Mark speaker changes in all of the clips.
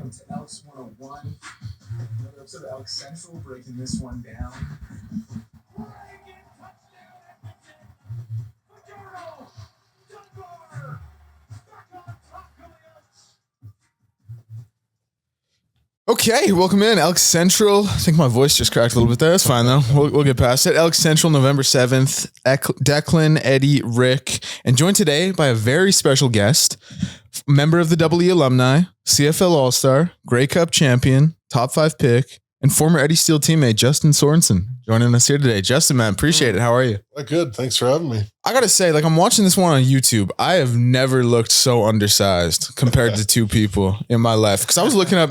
Speaker 1: welcome to Elks 101. Another episode of ElksCentral, breaking this one down. Okay, welcome in ElksCentral. I think my voice just cracked a little bit there. That's fine though. We'll get past it. ElksCentral, November 7th. Declan, Eddie, Rick, and joined today by a very special guest, member of the WE alumni, CFL All-Star, Grey Cup champion, top 5 pick, and former Eddie Steele teammate Justin Sorensen joining us here today. Justin, man, appreciate it. How are you?
Speaker 2: Good. Thanks for having me.
Speaker 1: I gotta say, I'm watching this one on YouTube. I have never looked so undersized compared to two people in my life. Because I was looking up,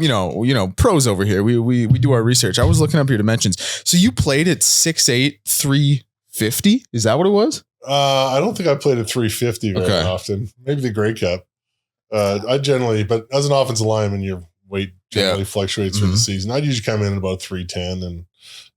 Speaker 1: pros over here. We do our research. I was looking up your dimensions. So you played at 6'8", 350? Is that what it was?
Speaker 2: I don't think I played at 350 very often. Maybe the Grey Cup. But as an offensive lineman, your weight generally fluctuates through the season. I'd usually come in at about 310 and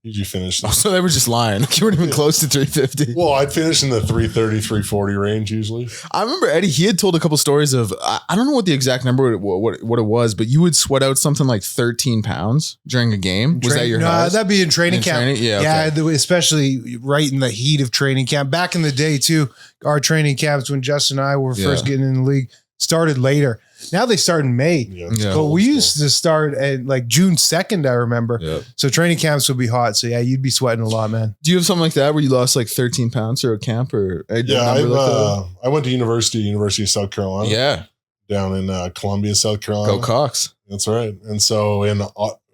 Speaker 2: usually finish.
Speaker 1: Oh, so they were just lying. You weren't even close to 350.
Speaker 2: Well, I'd finish in the 330, 340 range usually.
Speaker 1: I remember Eddie, he had told a couple stories of, I don't know what the exact number, what it was, but you would sweat out something like 13 pounds during a game. Was that your house?
Speaker 3: That'd be in training camp.
Speaker 1: Yeah,
Speaker 3: especially right in the heat of training camp. Back in the day too, our training camps when Justin and I were first getting in the league started later. Now they start in May, but we used to start at like June 2nd, I remember. Yeah. So training camps would be hot. So yeah, you'd be sweating a lot, man. Do you have something like that where you lost like 13 pounds or a camp or?
Speaker 2: I went to University of South Carolina.
Speaker 1: Yeah.
Speaker 2: Down in Columbia, South Carolina.
Speaker 1: Go Cox.
Speaker 2: That's right. And so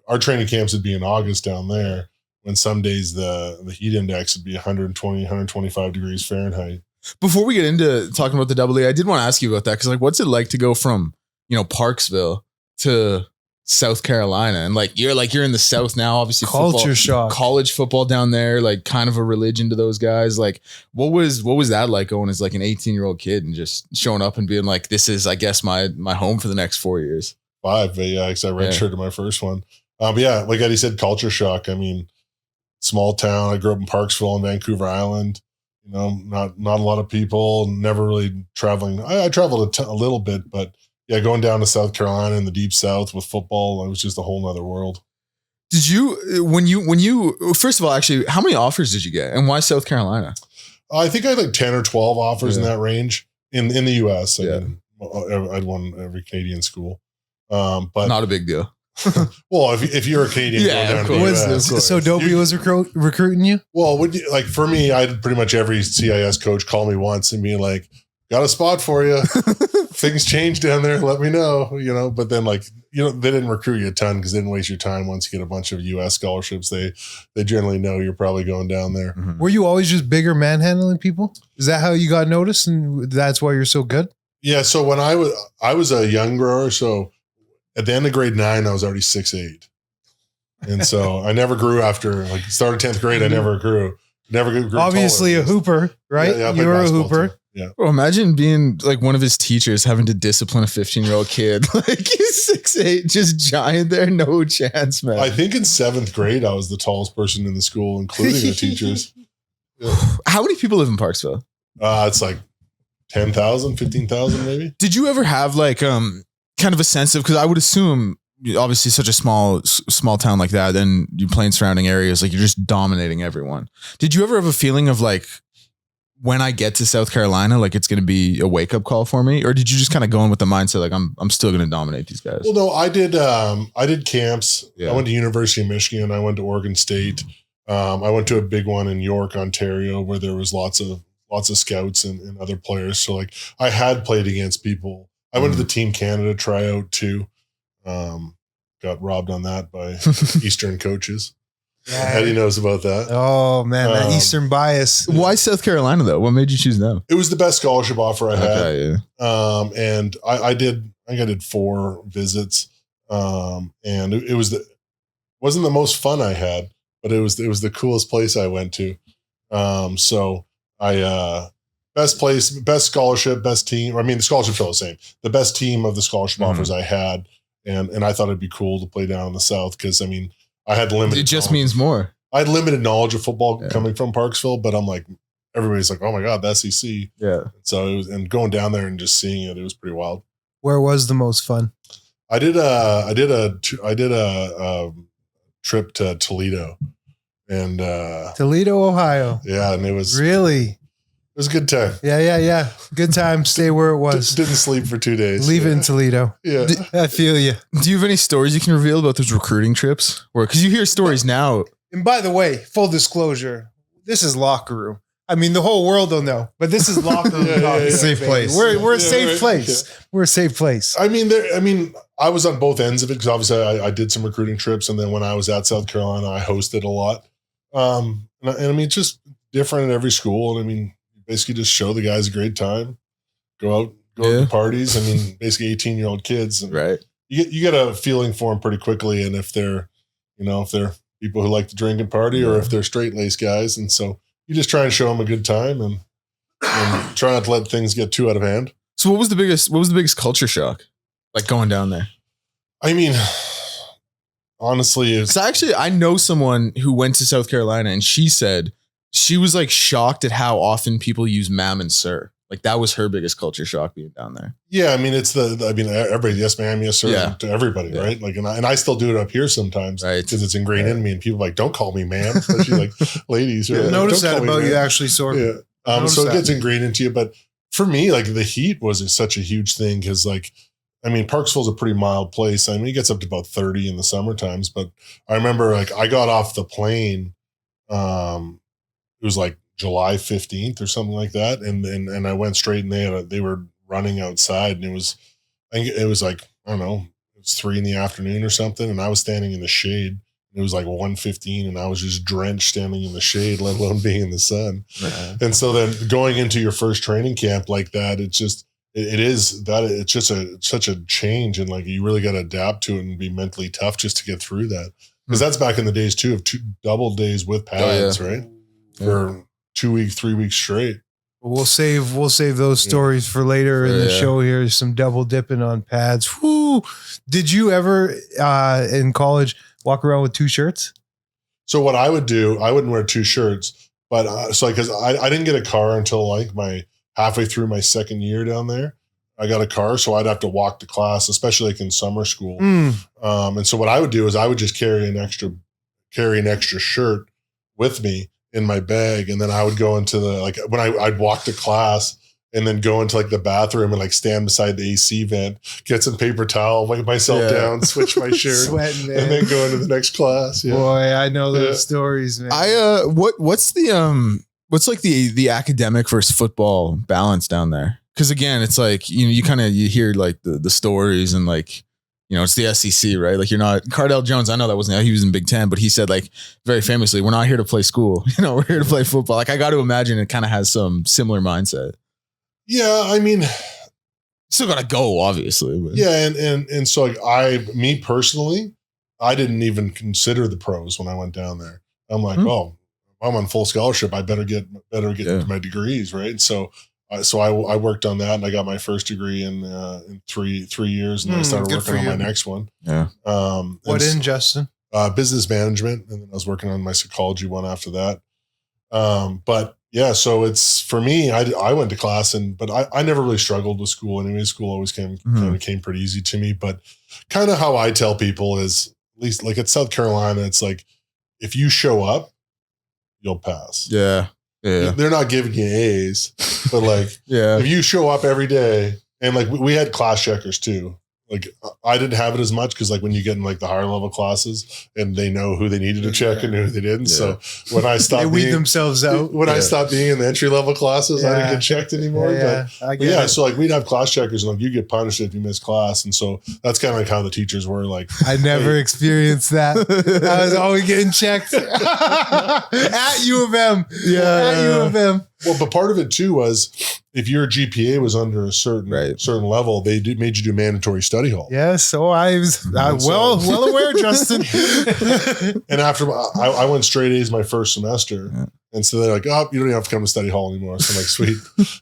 Speaker 2: our training camps would be in August down there, when some days the heat index would be 120, 125 degrees Fahrenheit.
Speaker 1: Before we get into talking about the WE, I did want to ask you about that. Cause what's it like to go from, Parksville to South Carolina, and you're in the South now, obviously
Speaker 3: culture shock,
Speaker 1: college football down there, kind of a religion to those guys. What was that like going as an 18-year-old kid and just showing up and being like, this is, I guess, my home for the next 4 years?
Speaker 2: 5, but yeah, because I redshirted my first one. But yeah, like Eddie said, culture shock. I mean, small town. I grew up in Parksville on Vancouver Island. Not a lot of people. Never really traveling. I traveled a little bit, but yeah, going down to South Carolina in the deep South with football, it was just a whole nother world.
Speaker 1: Did you, when you, first of all, actually, how many offers did you get, and why South Carolina?
Speaker 2: I think I had like 10 or 12 offers in that range in the U.S. I'd won every Canadian school, but
Speaker 1: not a big deal.
Speaker 2: Well, if you're a Canadian,
Speaker 1: yeah,
Speaker 2: going down to the US,
Speaker 3: so Dopey was recruiting you.
Speaker 2: Well, for me, I had pretty much every CIS coach call me once and being like, "Got a spot for you." Things change down there. Let me know. But then they didn't recruit you a ton because they didn't waste your time. Once you get a bunch of U.S. scholarships, they generally know you're probably going down there.
Speaker 3: Mm-hmm. Were you always just bigger manhandling people? Is that how you got noticed, and that's why you're so good?
Speaker 2: Yeah. So when I was a young grower, so at the end of grade 9, I was already 6'8", and so I never grew after started 10th grade. I never grew. Grew
Speaker 3: obviously
Speaker 2: taller.
Speaker 3: A hooper, right?
Speaker 2: Yeah,
Speaker 3: you were a hooper.
Speaker 2: Too. Yeah.
Speaker 1: Bro, imagine being one of his teachers having to discipline a 15-year-old kid. He's 6'8", just giant there. No chance, man.
Speaker 2: I think in 7th grade, I was the tallest person in the school, including the teachers.
Speaker 1: Yeah. How many people live in Parksville?
Speaker 2: It's like 10,000, 15,000 maybe.
Speaker 1: Did you ever have kind of a sense of, because I would assume obviously such a small town like that, then you play in surrounding areas, you're just dominating everyone. Did you ever have a feeling of when I get to South Carolina, it's going to be a wake up call for me? Or did you just kind of go in with the mindset, I'm still going to dominate these guys?
Speaker 2: Well, no, I did camps. Yeah. I went to University of Michigan. I went to Oregon State. I went to a big one in York, Ontario, where there was lots of scouts and other players. So I had played against people. I went to the Team Canada tryout too. Got robbed on that by Eastern coaches. Yeah. Eddie knows about that.
Speaker 3: Oh man, that Eastern bias.
Speaker 1: Why South Carolina though? What made you choose them?
Speaker 2: It was the best scholarship offer I had.
Speaker 1: Okay, yeah.
Speaker 2: And I did 4 visits. And it wasn't the most fun I had, but it was the coolest place I went to. So I best place, best scholarship, best team. I mean, the scholarships are all the same. The best team of the scholarship offers I had, and I thought it'd be cool to play down in the South because I had limited.
Speaker 1: It just means more.
Speaker 2: I had limited knowledge of football coming from Parksville, but I'm everybody's like, oh my God, the SEC.
Speaker 1: Yeah.
Speaker 2: So it was, and going down there and just seeing it, it was pretty wild.
Speaker 3: Where was the most fun?
Speaker 2: I did a trip to Toledo, and
Speaker 3: Toledo, Ohio.
Speaker 2: Yeah, and it was
Speaker 3: really.
Speaker 2: It was a good time.
Speaker 3: Yeah. Good time. Stay where it was.
Speaker 2: Didn't sleep for 2 days.
Speaker 3: Leave it in Toledo.
Speaker 2: Yeah.
Speaker 3: I feel you.
Speaker 1: Do you have any stories you can reveal about those recruiting trips? Because you hear stories now.
Speaker 3: And by the way, full disclosure, this is locker room. I mean, the whole world will know, but this is locker room.
Speaker 1: Safe place.
Speaker 3: We're a safe place. Yeah. We're a safe place.
Speaker 2: I mean, I was on both ends of it because obviously I did some recruiting trips, and then when I was at South Carolina, I hosted a lot. And I mean, it's just different at every school. And I mean, basically just show the guys a great time, go out to parties. I mean, basically 18-year-old kids. And
Speaker 1: right.
Speaker 2: You get a feeling for them pretty quickly. And if they're people who like to drink and party, or if they're straight-laced guys. And so you just try and show them a good time and try not to let things get too out of hand.
Speaker 1: So what was the biggest culture shock? Like going down there?
Speaker 2: I mean, honestly,
Speaker 1: I know someone who went to South Carolina, and she said she was like shocked at how often people use ma'am and sir. Like that was her biggest culture shock being down there.
Speaker 2: Yeah, I mean, everybody, yes ma'am, yes sir, to everybody, right? Like, and I still do it up here sometimes, right? Because it's ingrained in me, and people are like, don't call me ma'am, especially like ladies. Right?
Speaker 3: Notice that about you, actually, sort of.
Speaker 2: Yeah. So it gets ingrained into you. But for me, like the heat was such a huge thing because, like, I mean, Parksville's a pretty mild place. I mean, it gets up to about 30 in the summer times. But I remember, like, I got off the plane. It was like July 15th or something like that. And I went straight, and they were running outside, and it was like, I don't know, it was 3 PM or something. And I was standing in the shade. It was like 1:15, and I was just drenched standing in the shade, let alone being in the sun. Uh-huh. And so then going into your first training camp like that, it's just, it's just such a change. And like, you really got to adapt to it and be mentally tough just to get through that. Because that's back in the days too, of 2 double days with pads, right? For 2 weeks, 3 weeks straight.
Speaker 3: We'll save those stories for later in the show here. Some double dipping on pads. Whoo. Did you ever in college walk around with 2 shirts?
Speaker 2: So what I would do, I wouldn't wear 2 shirts, but because I didn't get a car until like my halfway through my second year down there. I got a car, so I'd have to walk to class, especially like in summer school. And so what I would do is I would just carry an extra shirt with me in my bag, and then I would go into when I'd walk to class, and then go into like the bathroom and like stand beside the AC vent, get some paper towel, wipe myself down, switch my shirt,
Speaker 3: sweating,
Speaker 2: and then go into the next class. Yeah.
Speaker 3: Boy, I know those stories, man.
Speaker 1: What's like the academic versus football balance down there? Because again, it's like, you hear like the stories, and like, it's the SEC, right? Like, you're not Cardell Jones. I know that wasn't, he was in Big Ten, but he said, like, very famously, we're not here to play school. We're here to play football. Like, I got to imagine it kind of has some similar mindset.
Speaker 2: Yeah. I mean,
Speaker 1: still got to go, obviously. But.
Speaker 2: Yeah. And so like me personally, I didn't even consider the pros when I went down there. I'm like, oh, if I'm on full scholarship, I better get my degrees. Right. So I worked on that, and I got my first degree in 3 years, and then I started working on my next one.
Speaker 1: Yeah.
Speaker 3: What in, Justin?
Speaker 2: Business management, and then I was working on my psychology one after that. But yeah, so it's for me. I went to class, but I never really struggled with school. Anyway, school always came pretty easy to me. But kind of how I tell people is, at least like at South Carolina, it's like if you show up, you'll pass.
Speaker 1: Yeah. Yeah.
Speaker 2: They're not giving you A's, but like, if you show up every day, and like we had class checkers too. Like I didn't have it as much because like when you get in like the higher level classes, and they know who they needed to check and who they didn't. Yeah. So when I stopped,
Speaker 3: they weed themselves out.
Speaker 2: When I stopped being in the entry level classes, I didn't get checked anymore. So like we'd have class checkers, and like you get punished if you miss class, and so that's kind of like how the teachers were. Like
Speaker 3: I never experienced that. I was always getting checked at U of M. Yeah, at U of M.
Speaker 2: Well, but part of it too was if your GPA was under a certain level, they made you do mandatory study hall.
Speaker 3: Yes, so I was well aware, Justin.
Speaker 2: And after I went straight A's my first semester, and so they're like, "Oh, you don't even have to come to study hall anymore." So I'm like, "Sweet."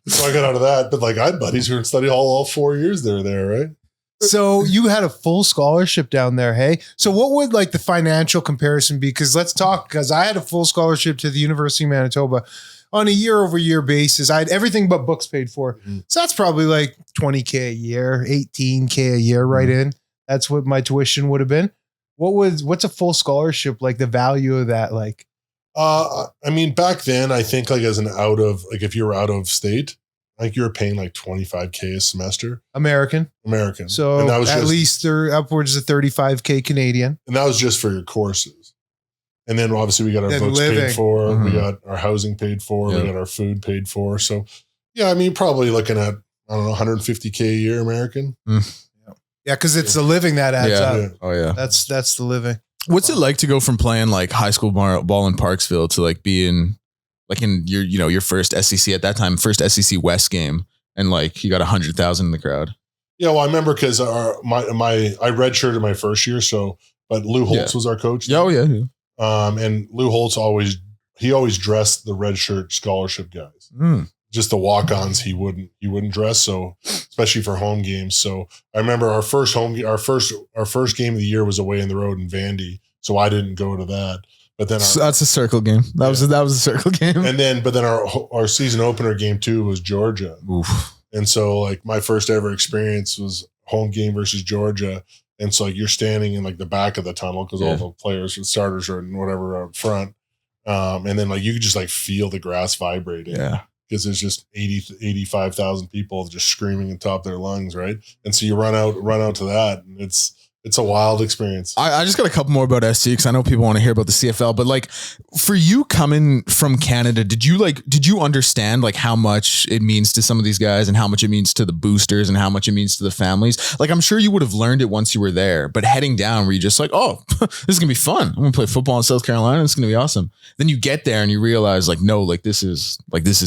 Speaker 2: So I got out of that, but like I had buddies who were in study hall all 4 years they were there, right?
Speaker 3: So you had a full scholarship down there, hey? So what would like the financial comparison be? Because let's talk. Because I had a full scholarship to the University of Manitoba. On a year-over-year basis, I had everything but books paid for. So that's probably like $20K a year, $18K a year right in. That's what my tuition would have been. What's a full scholarship like? The value of that, like.
Speaker 2: I mean, back then, I think like if you were out of state, like you were paying like $25K a semester.
Speaker 3: American. So
Speaker 2: and that was
Speaker 3: at least upwards of $35K Canadian.
Speaker 2: And that was just for your courses. And then obviously we got our books paid for,
Speaker 1: Mm-hmm.
Speaker 2: we got our housing paid for, we got our food paid for. So yeah, I mean, probably looking at, I don't know, $150K a year American.
Speaker 3: Yeah, because it's the living that adds up.
Speaker 1: Oh yeah,
Speaker 3: that's the living.
Speaker 1: What's it like to go from playing like high school ball in Parksville to like being like in your first SEC at that time, first SEC West game, and like you got 100,000 in the crowd?
Speaker 2: Yeah, well, I remember because I redshirted my first year, but Lou Holtz was our coach.
Speaker 1: Yeah, yeah.
Speaker 2: And Lou Holtz always dressed the redshirt scholarship guys. Just the walk-ons he wouldn't dress, so especially for home games. So I remember our first game of the year was away in the road in Vandy, so I didn't go to that. But then
Speaker 1: that's a circle game. That was a circle game.
Speaker 2: And then our season opener game too was Georgia.
Speaker 1: Oof.
Speaker 2: And so like my first ever experience was home game versus Georgia. And so like you're standing in like the back of the tunnel because all the players and starters are in whatever out front. And then like you could just like feel the grass vibrating.
Speaker 1: Yeah.
Speaker 2: Because there's just 85,000 people just screaming at top of their lungs, right? And so you run out to that, and it's a wild experience.
Speaker 1: I just got a couple more about SC because I know people want to hear about the CFL, but like for you coming from Canada, did you understand like how much it means to some of these guys and how much it means to the boosters and how much it means to the families? Like I'm sure you would have learned it once you were there, but heading down were you just like, oh, this is gonna be fun. I'm gonna play football in South Carolina. It's gonna be awesome. Then you get there and you realize like, no, like this is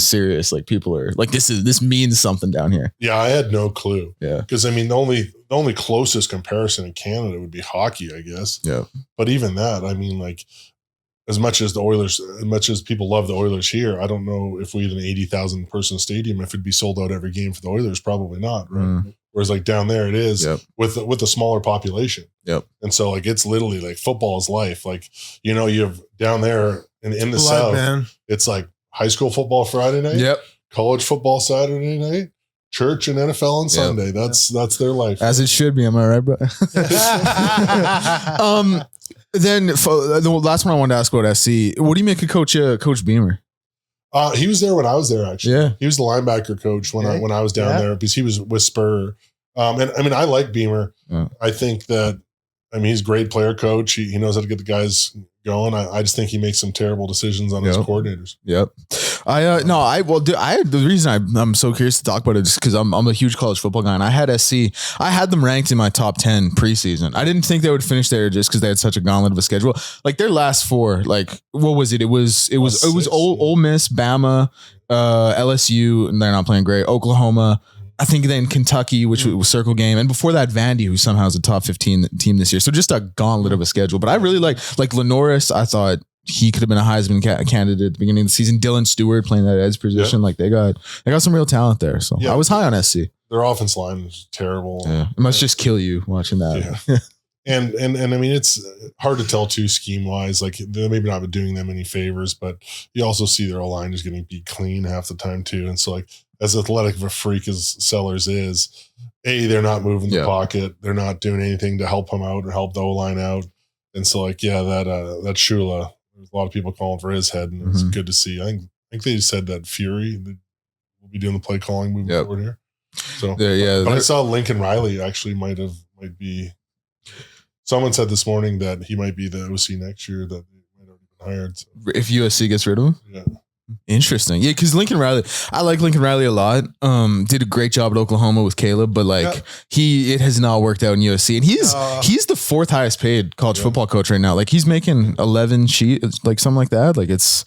Speaker 1: serious. Like people are like, this means something down here.
Speaker 2: Yeah, I had no clue.
Speaker 1: Yeah.
Speaker 2: Because I mean, the only closest comparison in Canada would be hockey, I guess.
Speaker 1: Yeah.
Speaker 2: But even that, I mean, like as much as people love the Oilers here, I don't know if we had an 80,000 person stadium, if it'd be sold out every game for the Oilers, probably not. Right. Whereas like down there it is with a smaller population.
Speaker 1: Yep.
Speaker 2: And so like, it's literally like football is life. Like, you have down there in the South, man. It's like high school football Friday night.
Speaker 1: Yep.
Speaker 2: College football Saturday night. Church and NFL on Sunday. That's their life.
Speaker 1: As it should be. Am I right, bro? Then the last one I wanted to ask about SC. What do you make of Coach Beamer?
Speaker 2: He was there when I was there, actually.
Speaker 1: Yeah.
Speaker 2: He was the linebacker coach when I was down there because he was with Spur. And I mean, I like Beamer. Yeah. I think that, he's a great player coach. He knows how to get the guys going. I just think he makes some terrible decisions on his coordinators.
Speaker 1: Yep. The reason I'm so curious to talk about it is because I'm a huge college football guy, and I had SC. I had them ranked in my top 10 preseason. I didn't think they would finish there just because they had such a gauntlet of a schedule. Like their last four, like what was it? It was Ole Miss, Bama, LSU, and they're not playing great. Oklahoma. I think then Kentucky, which was circle game. And before that, Vandy, who somehow is a top 15 team this year. So just a gauntlet of a schedule. But I really like Lenoris. I thought he could have been a Heisman candidate at the beginning of the season. Dylan Stewart playing that edge position. Like they got some real talent there. So I was high on SC.
Speaker 2: Their offense line is terrible.
Speaker 1: Yeah. It must just kill you watching that.
Speaker 2: Yeah. And I mean, it's hard to tell too scheme wise, like they're maybe not doing them any favors, but you also see their line is getting beat clean half the time too. And so like, as athletic of a freak as Sellers is, they're not moving the pocket. They're not doing anything to help him out or help the O-line out. And so like, that Shula, there's a lot of people calling for his head, and it's good to see. I think they said that Fury will be doing the play calling moving forward here. So but I saw Lincoln Riley actually might be. Someone said this morning that he might be the OC next year, that they might have been hired. So.
Speaker 1: If USC gets rid of him?
Speaker 2: Yeah.
Speaker 1: Interesting. Yeah, because Lincoln Riley, I like Lincoln Riley a lot. Did a great job at Oklahoma with Caleb, but it has not worked out in USC. And he's the fourth highest paid college football coach right now. Like he's making 11 like something like that. Like it's,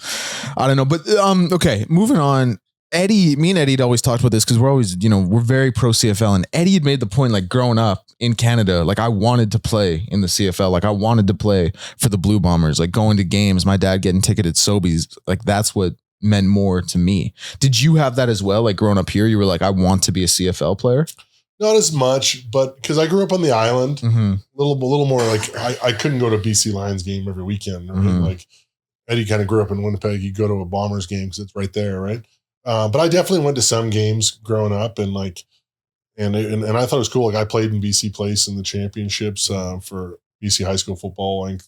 Speaker 1: I don't know. But okay, moving on. Me and Eddie had always talked about this because we're always, we're very pro CFL, and Eddie had made the point, like growing up in Canada, like I wanted to play in the CFL. Like I wanted to play for the Blue Bombers, like going to games, my dad getting ticketed Sobeys. Like that's what meant more to me. Did you have that as well? Like growing up here, you were like, I want to be a CFL player?
Speaker 2: Not as much, but because I grew up on the island, a little more like I couldn't go to BC Lions game every weekend. Right? Like Eddie kind of grew up in Winnipeg. He'd go to a Bombers game because it's right there, right? But I definitely went to some games growing up, and like and I thought it was cool. Like I played in BC Place in the championships for BC high school football, like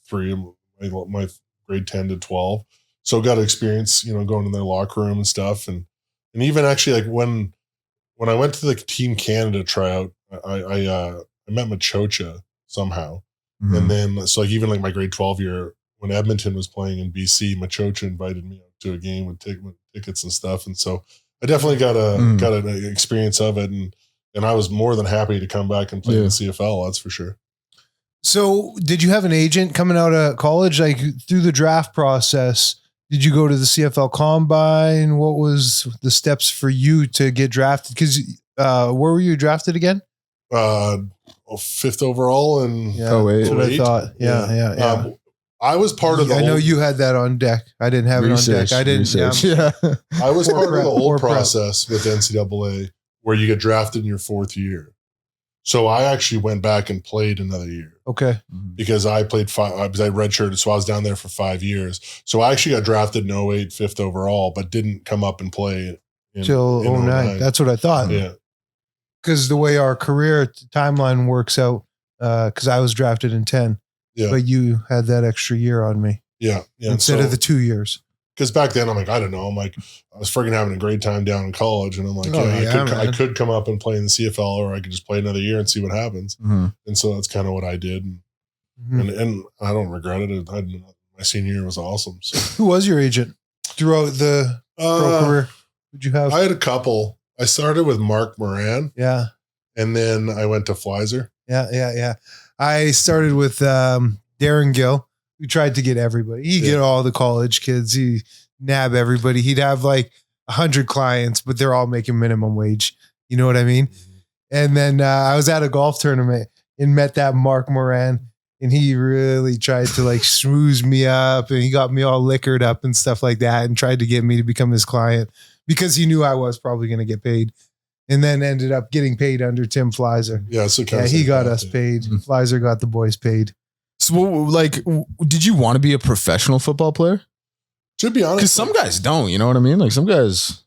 Speaker 2: my grade 10 to 12. So got to experience, going in their locker room and stuff. And even actually like when I went to the Team Canada tryout, I met Machocha somehow. Mm-hmm. And then, so like even like my grade 12 year, when Edmonton was playing in BC, Machocha invited me out to a game with tickets and stuff. And so I definitely got an experience of it. And I was more than happy to come back and play in the CFL. That's for sure.
Speaker 3: So did you have an agent coming out of college? Like through the draft process, did you go to the CFL Combine? What was the steps for you to get drafted? Because where were you drafted again?
Speaker 2: 5th overall and
Speaker 3: that's what I thought. Yeah.
Speaker 2: I was part of the
Speaker 3: I know you had that on deck. I didn't have it on deck. I didn't. Yeah.
Speaker 2: I was part of the old process with NCAA where you get drafted in your 4th year. So I actually went back and played another year.
Speaker 3: Okay.
Speaker 2: Because I played because I redshirted, so I was down there for 5 years. So I actually got drafted in 08, 5th overall, but didn't come up and play
Speaker 3: until 09. That's what I thought.
Speaker 2: Yeah.
Speaker 3: Because the way our career timeline works out, because I was drafted in 10, but you had that extra year on me.
Speaker 2: Yeah.
Speaker 3: Instead of the 2 years.
Speaker 2: Because back then I'm like, I don't know. I'm like, I was freaking having a great time down in college. And I'm like, I could come up and play in the CFL, or I could just play another year and see what happens. Mm-hmm. And so that's kind of what I did. And I don't regret it. My senior year was awesome. So.
Speaker 3: Who was your agent throughout the pro career? Did you have?
Speaker 2: I had a couple. I started with Mark Moran.
Speaker 3: Yeah.
Speaker 2: And then I went to Fleiser.
Speaker 3: Yeah. I started with Darren Gill. We tried to get everybody. He'd get all the college kids. He'd nab everybody. He'd have like 100 clients, but they're all making minimum wage. You know what I mean? Mm-hmm. And then I was at a golf tournament and met that Mark Moran, and he really tried to like schmooze me up, and he got me all liquored up and stuff like that, and tried to get me to become his client because he knew I was probably going to get paid. And then ended up getting paid under Tim Fleiser.
Speaker 2: Yeah, so
Speaker 3: he got us paid. Mm-hmm. Fleiser got the boys paid.
Speaker 1: So, like, did you want to be a professional football player?
Speaker 2: To be honest,
Speaker 1: because some guys don't. You know what I mean? Like some guys.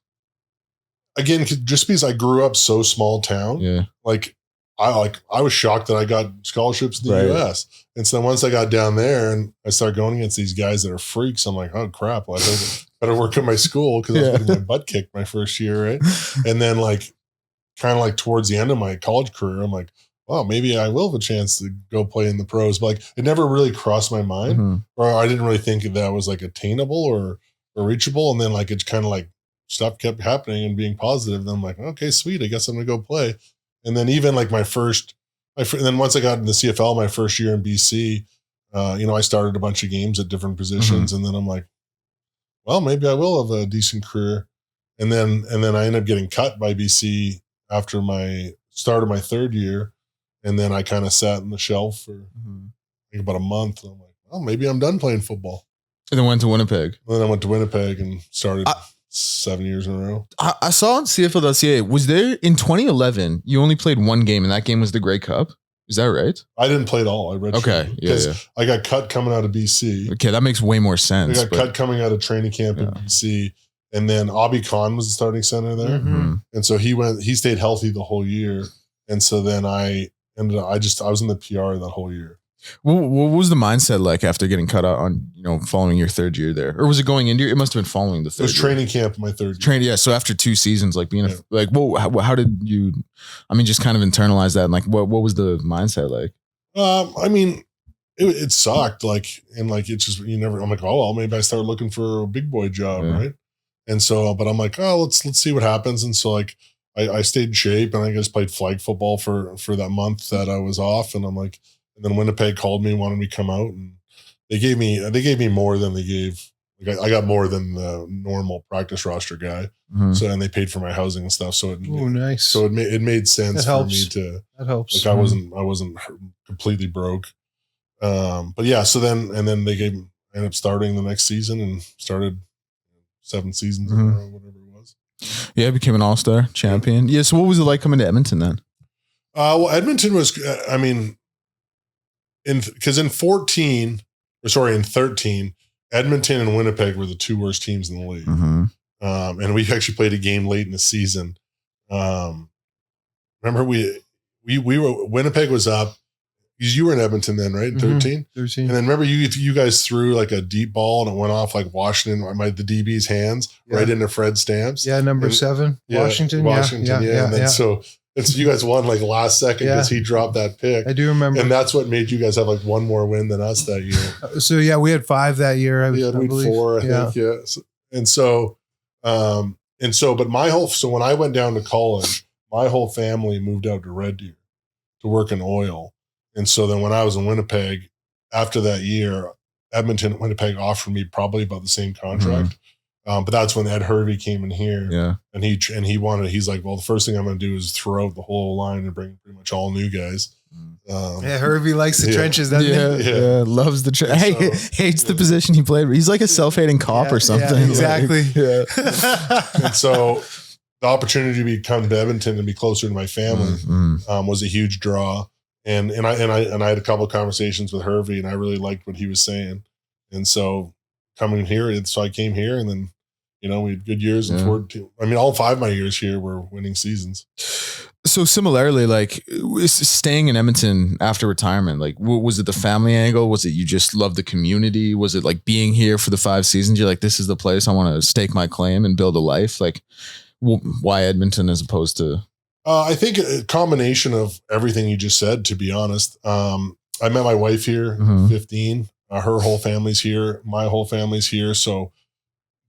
Speaker 2: Again, just because I grew up so small town, I was shocked that I got scholarships in the U.S. And so once I got down there and I started going against these guys that are freaks, I'm like, oh crap! Well, I better work at my school because I was getting my butt kicked my first year, right? And then kind of like towards the end of my college career, I'm like, oh, maybe I will have a chance to go play in the pros. But like, it never really crossed my mind, or I didn't really think that was like attainable or reachable. And then like, it's kind of like stuff kept happening and being positive. And I'm like, okay, sweet. I guess I'm going to go play. And then even like and then once I got in the CFL, my first year in BC, I started a bunch of games at different positions. And then I'm like, well, maybe I will have a decent career. And then I ended up getting cut by BC after my start of my 3rd year. And then I kind of sat on the shelf for I think about a month. And I'm like, well, maybe I'm done playing football.
Speaker 1: And then went to Winnipeg.
Speaker 2: And then I went to Winnipeg and started 7 years in a row.
Speaker 1: I saw on CFL.ca, was there in 2011, you only played one game and that game was the Grey Cup? Is that right?
Speaker 2: I didn't play at all. I redshirted.
Speaker 1: Okay. Yeah.
Speaker 2: I got cut coming out of BC.
Speaker 1: Okay. That makes way more sense.
Speaker 2: I got cut coming out of training camp in BC. And then Abhi Khan was the starting center there. Mm-hmm. And so he stayed healthy the whole year. And so then I was in the PR that whole year.
Speaker 1: What was the mindset like after getting cut out on, following your 3rd year there? Or was it going into it must have been following the 3rd year.
Speaker 2: It was training camp my 3rd year.
Speaker 1: Yeah. So after 2 seasons, like being how did you, just kind of internalize that? And like, what was the mindset like?
Speaker 2: It sucked. It's just, I'm like, oh, well, maybe I start looking for a big boy job. Right. And so, but I'm like, oh, let's see what happens. And so like, I stayed in shape and I just played flag football for that month that I was off. And I'm like, and then Winnipeg called me, wanted me to come out, and they gave me more than they gave. Like I got more than the normal practice roster guy. Mm-hmm. So, and they paid for my housing and stuff. So
Speaker 3: nice.
Speaker 2: So it made sense for me to,
Speaker 3: that helps.
Speaker 2: Like I wasn't completely broke. But yeah, so then I ended up starting the next season and started 7 seasons in a row, whatever it was.
Speaker 1: Yeah, became an all-star champion. Yeah. So what was it like coming to Edmonton then?
Speaker 2: Well, Edmonton was, in 13, Edmonton and Winnipeg were the 2 worst teams in the league. Mm-hmm. And we actually played a game late in the season. remember we were, Winnipeg was up. You were in Edmonton then, right? 13?
Speaker 3: 13.
Speaker 2: And then remember you guys threw like a deep ball and it went off like Washington, the DB's hands right into Fred Stamps.
Speaker 3: Yeah, number 7, Washington.
Speaker 2: Yeah. And then so you guys won like last second because he dropped that pick.
Speaker 3: I do remember.
Speaker 2: And that's what made you guys have like one more win than us that year.
Speaker 3: So yeah, we had 5 that year.
Speaker 2: We had 4, I think. Yeah. But when I went down to college, my whole family moved out to Red Deer to work in oil. And so then when I was in Winnipeg, after that year, Edmonton and Winnipeg offered me probably about the same contract. But that's when Ed Hervey came in here.
Speaker 1: Yeah.
Speaker 2: And he's like, well, the first thing I'm going to do is throw out the whole line and bring pretty much all new guys.
Speaker 3: Hervey likes the trenches, doesn't he?
Speaker 1: Yeah, loves the trenches. Hates the position he played. He's like a self-hating cop or something.
Speaker 3: Yeah, exactly.
Speaker 2: And so the opportunity to come to Edmonton and be closer to my family was a huge draw. And I had a couple of conversations with Hervey, and I really liked what he was saying. And so coming here, so I came here, and then we had good years. And all 5 of my years here were winning seasons.
Speaker 1: So similarly, like staying in Edmonton after retirement, like was it the family angle? Was it you just love the community? Was it like being here for the 5 seasons? You're like, this is the place I want to stake my claim and build a life. Like, why Edmonton as opposed to?
Speaker 2: I think a combination of everything you just said, to be honest. I met my wife here, 15. Her whole family's here. My whole family's here. So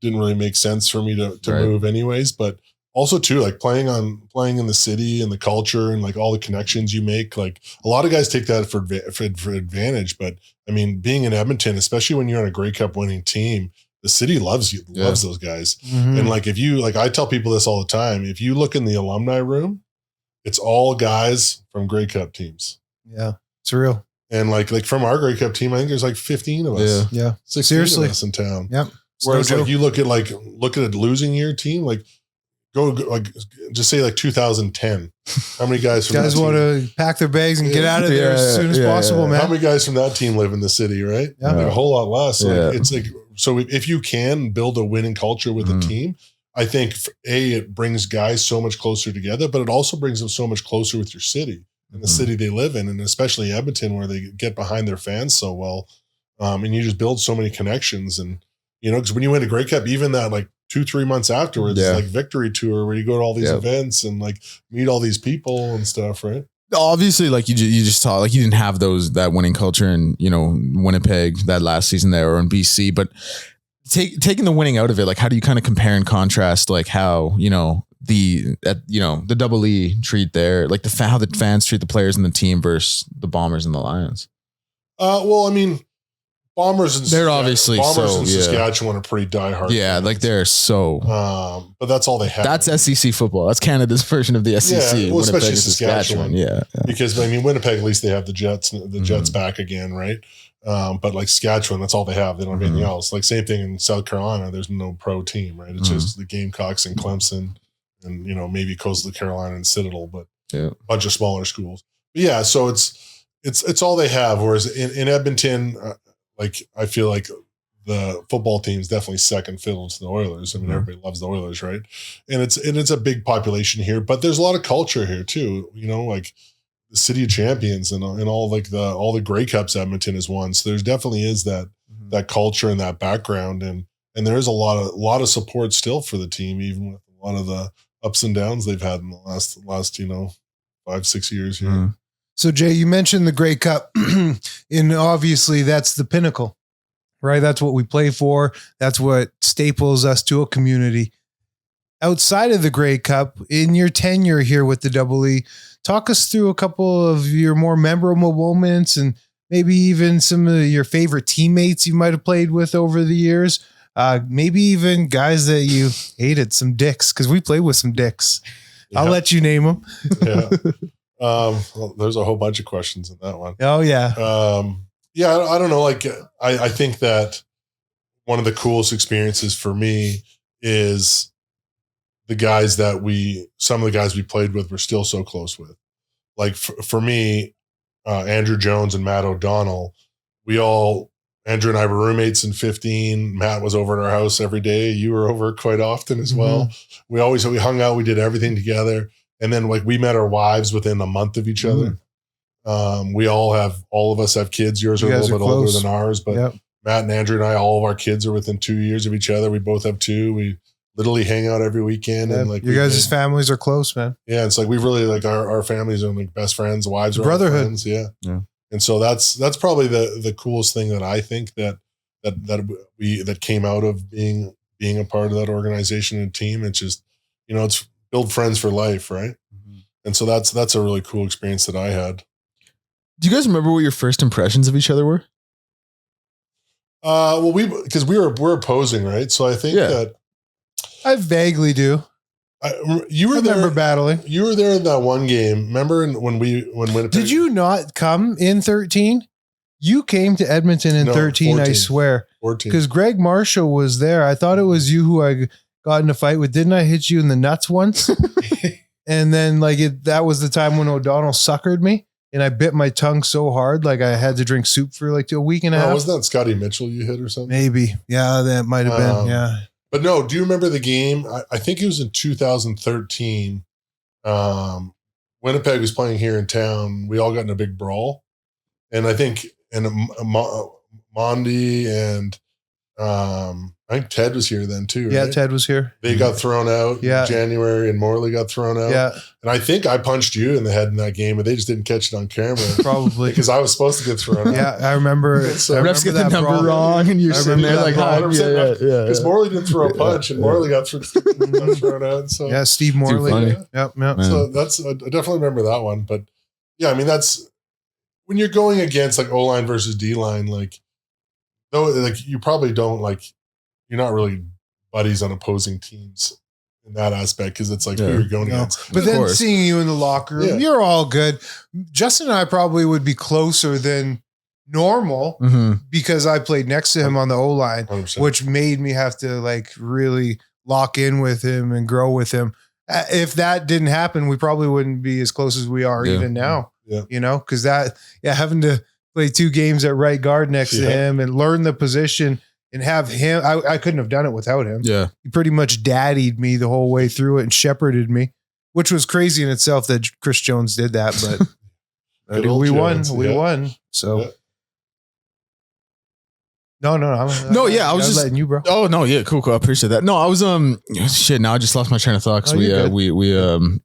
Speaker 2: didn't really make sense for me to move anyways. But also too, like playing in the city and the culture and like all the connections you make, like a lot of guys take that for advantage. But I mean, being in Edmonton, especially when you're on a Grey Cup winning team, the city loves those guys. And like, I tell people this all the time, if you look in the alumni room, it's all guys from Grey Cup teams.
Speaker 3: Yeah. It's real.
Speaker 2: And like from our Grey Cup team, I think there's like 15 of us.
Speaker 3: Yeah.
Speaker 2: 16
Speaker 3: Seriously.
Speaker 2: of us in town.
Speaker 3: Yep.
Speaker 2: Whereas like you look at a losing year team, like go like just say like 2010. How many guys from
Speaker 3: guys want to pack their bags and get out of there as soon as possible, man?
Speaker 2: How many guys from that team live in the city, right?
Speaker 3: Yeah.
Speaker 2: Like a whole lot less. So like, it's like, so if you can build a winning culture with a team, I think it brings guys so much closer together, but it also brings them so much closer with your city and the city they live in, and especially Edmonton, where they get behind their fans so well. And you just build so many connections. And, because when you win a Grey Cup, even that like 2-3 months afterwards, it's like victory tour where you go to all these events and like meet all these people and stuff, right?
Speaker 1: Obviously, like you just thought, like you didn't have that winning culture in Winnipeg that last season there or in BC, but taking the winning out of it, like how do you kind of compare and contrast, like how the Double E treat like how the fans treat the players and the team versus the Bombers and the Lions?
Speaker 2: Well, I mean, Bombers and
Speaker 1: Saskatchewan
Speaker 2: are pretty diehard.
Speaker 1: Yeah,
Speaker 2: fans.
Speaker 1: like they're so.
Speaker 2: But that's all they have.
Speaker 1: That's SEC football. That's Canada's version of the SEC.
Speaker 2: Yeah, well, especially Saskatchewan.
Speaker 1: Yeah,
Speaker 2: because I mean, Winnipeg, at least they have the Jets back again, right? But like Saskatchewan, that's all they have. They don't have anything else. Like same thing in South Carolina. There's no pro team, right? It's just the Gamecocks and Clemson, and maybe Coastal Carolina and Citadel, but a bunch of smaller schools. But yeah, so it's all they have. Whereas in Edmonton. Like I feel like the football team is definitely second fiddle to the Oilers. I mean, everybody loves the Oilers, right? And it's a big population here, but there's a lot of culture here too. Like the City of Champions and all like all the Grey Cups Edmonton has won. So there's definitely is that culture and that background, and there is a lot of support still for the team, even with a lot of the ups and downs they've had in the last 5-6 years here.
Speaker 3: So Jay, you mentioned the Grey Cup, and obviously that's the pinnacle, right? That's what we play for. That's what staples us to a community. Outside of the Grey Cup, in your tenure here with the Double E, talk us through a couple of your more memorable moments and maybe even some of your favorite teammates you might have played with over the years. Maybe even guys that you hated, some dicks, because we played with some dicks. Yeah. I'll let you name them.
Speaker 2: Yeah. Well, there's a whole bunch of questions in that one.
Speaker 3: Oh yeah.
Speaker 2: I don't know. Like, I think that one of the coolest experiences for me is some of the guys we played with were still so close with. Like for me, Andrew Jones and Matt O'Donnell, Andrew and I were roommates in 15. Matt was over at our house every day. You were over quite often as well. We hung out. We did everything together. And then like we met our wives within a month of each other. All of us have kids. Yours are a little bit older than ours, but Matt and Andrew and I, all of our kids are within 2 years of each other. We both have 2. We literally hang out every weekend. And like
Speaker 3: you guys' families are close, man.
Speaker 2: Yeah. It's like, we've really like our families are like best friends, wives are
Speaker 3: brotherhood.
Speaker 2: Friends. Yeah. And so that's probably the coolest thing that I think that came out of being a part of that organization and team. It's just, it's build friends for life. Right. And so that's a really cool experience that I had.
Speaker 1: Do you guys remember what your first impressions of each other were?
Speaker 2: Well, we're opposing, right? So I think that
Speaker 3: I vaguely do.
Speaker 2: You were there.
Speaker 3: Remember battling? You
Speaker 2: were there in that one game. Remember when Winnipeg?
Speaker 3: Did you not come in 13? You came to Edmonton in 13, 14. I swear. 14. Because Greg Marshall was there. I thought it was you who I got in a fight with. Didn't I hit you in the nuts once? And then that was the time when O'Donnell suckered me. And I bit my tongue so hard, like I had to drink soup for like a week and a half.
Speaker 2: Wasn't that Scotty Mitchell you hit or something?
Speaker 3: Maybe. Yeah, that might have been. Yeah.
Speaker 2: But no, do you remember the game? I think it was in 2013. Winnipeg was playing here in town. We all got in a big brawl. And I think Mondi and I think Ted was here then too.
Speaker 3: Yeah,
Speaker 2: right?
Speaker 3: Ted was here.
Speaker 2: They got thrown out in January and Morley got thrown out.
Speaker 3: Yeah.
Speaker 2: And I think I punched you in the head in that game, but they just didn't catch it on camera.
Speaker 3: Probably.
Speaker 2: Because I was supposed to get thrown out.
Speaker 3: Yeah, I remember.
Speaker 1: So refs get the number wrong and you're sitting there like,
Speaker 2: because Morley didn't throw a punch and Morley got thrown out. So
Speaker 3: yeah, Steve Morley. Yep.
Speaker 2: So I definitely remember that one. But yeah, I mean, that's when you're going against like O-line versus D-line, you probably don't you're not really buddies on opposing teams in that aspect because it's like who you're going against.
Speaker 3: But then seeing you in the locker room, you're all good. Justin and I probably would be closer than normal because I played next to him on the O-line, 100%. Which made me have to really lock in with him and grow with him. If that didn't happen, we probably wouldn't be as close as we are even now.
Speaker 2: Yeah.
Speaker 3: Because having to play 2 games at right guard next to him and learn the position and have him, I couldn't have done it without him.
Speaker 1: Yeah.
Speaker 3: He pretty much daddied me the whole way through it and shepherded me, which was crazy in itself that Chris Jones did that, but we won. We won. So no. I was just letting you, bro.
Speaker 1: Oh no. Yeah. Cool. I appreciate that. No, I was, shit. Now I just lost my train of thought. So no.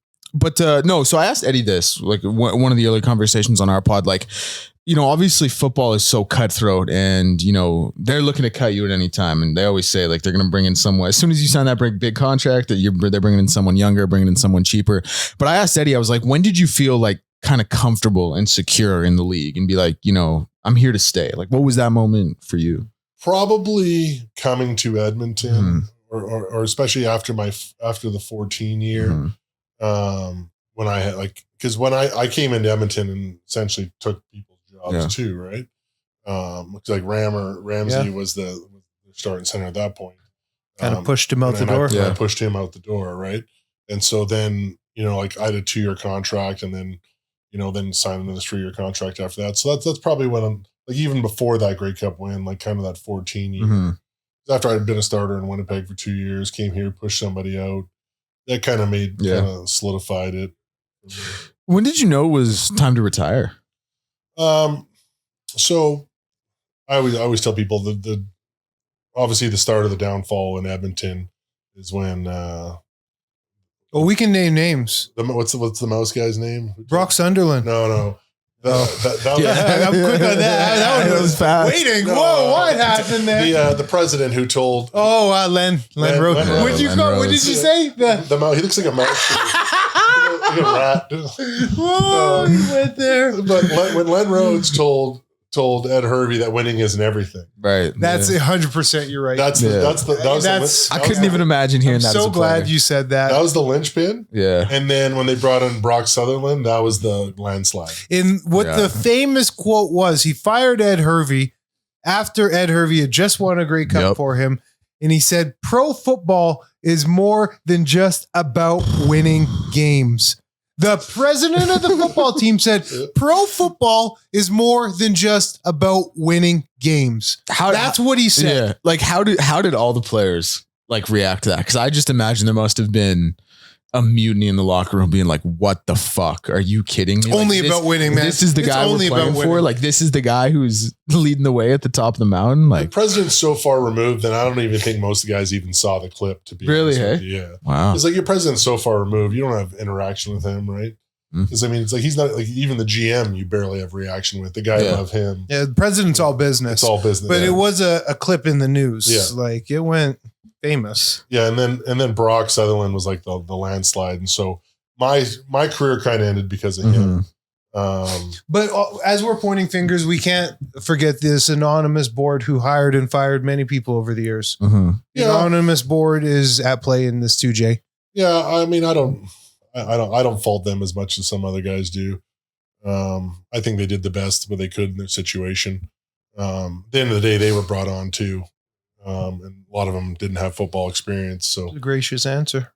Speaker 1: So I asked Eddie this, one of the early conversations on our pod, obviously football is so cutthroat and, they're looking to cut you at any time. And they always say they're going to bring in someone, as soon as you sign that big contract, that they're bringing in someone younger, bringing in someone cheaper. But I asked Eddie, I was like, when did you feel kind of comfortable and secure in the league and be like, I'm here to stay? What was that moment for you?
Speaker 2: Probably coming to Edmonton or especially after the 14 year, when I had because when I came into Edmonton and essentially took people's jobs too, right? Looks like Ramsey was the starting center at that point.
Speaker 3: Kind of pushed him out the door.
Speaker 2: I pushed him out the door, right? And so then, I had a 2-year contract and then, then signed another 3-year contract after that. So that's probably when I'm even before that Grey Cup win, kind of that 14 year. After I'd been a starter in Winnipeg for 2 years, came here, pushed somebody out. That kind of solidified it.
Speaker 1: When did you know it was time to retire?
Speaker 2: So I always tell people the obviously the start of the downfall in Edmonton is when
Speaker 3: well, we can name names.
Speaker 2: What's the mouse guy's name?
Speaker 3: Brock Sunderland.
Speaker 2: No.
Speaker 3: I'm quick on that. That one was fast. Waiting.
Speaker 2: No,
Speaker 3: whoa, what happened there?
Speaker 2: The president who told.
Speaker 3: Len Road. What did you say?
Speaker 2: The mouse. He looks like a mouse. Like a rat.
Speaker 3: Whoa, he went there.
Speaker 2: But when Len Rhodes told Ed Hervey that winning isn't everything.
Speaker 1: Right.
Speaker 3: That's 100%. You're right.
Speaker 1: I couldn't even imagine hearing that.
Speaker 3: I'm so glad you said that.
Speaker 2: That was the linchpin.
Speaker 1: Yeah.
Speaker 2: And then when they brought in Brock Sutherland, that was the landslide.
Speaker 3: In what the famous quote was, he fired Ed Hervey after Ed Hervey had just won a Grey Cup for him. And he said, pro football is more than just about winning games. The president of the football team said, pro football is more than just about winning games. That's what he said.
Speaker 1: Yeah. How did all the players react to that? Because I just imagine there must have been a mutiny in the locker room being like, what the fuck? Are you kidding me?
Speaker 3: Only about winning, man.
Speaker 1: This is the guy we're playing for. Like, this is the guy who's leading the way at the top of the mountain. Like,
Speaker 2: the president's so far removed that I don't even think most of the guys even saw the clip, to be
Speaker 1: really,
Speaker 2: honest.
Speaker 1: hey?
Speaker 2: Yeah.
Speaker 1: Wow.
Speaker 2: It's like your president's so far removed, you don't have interaction with him, right? Because I mean, it's like he's not like even the GM. You barely have reaction with the guy above him.
Speaker 3: Yeah, the president's all business.
Speaker 2: It's all business,
Speaker 3: but it was a clip in the news.
Speaker 2: Yeah,
Speaker 3: like it went famous.
Speaker 2: Yeah, and then Brock Sutherland was like the landslide, and so my career kind of ended because of him.
Speaker 3: But as we're pointing fingers, we can't forget this anonymous board who hired and fired many people over the years. The anonymous board is at play in this too, Jay.
Speaker 2: Yeah, I mean, I don't fault them as much as some other guys do. I think they did the best what they could in their situation. At the end of the day, they were brought on too. And a lot of them didn't have football experience. So
Speaker 3: a gracious answer.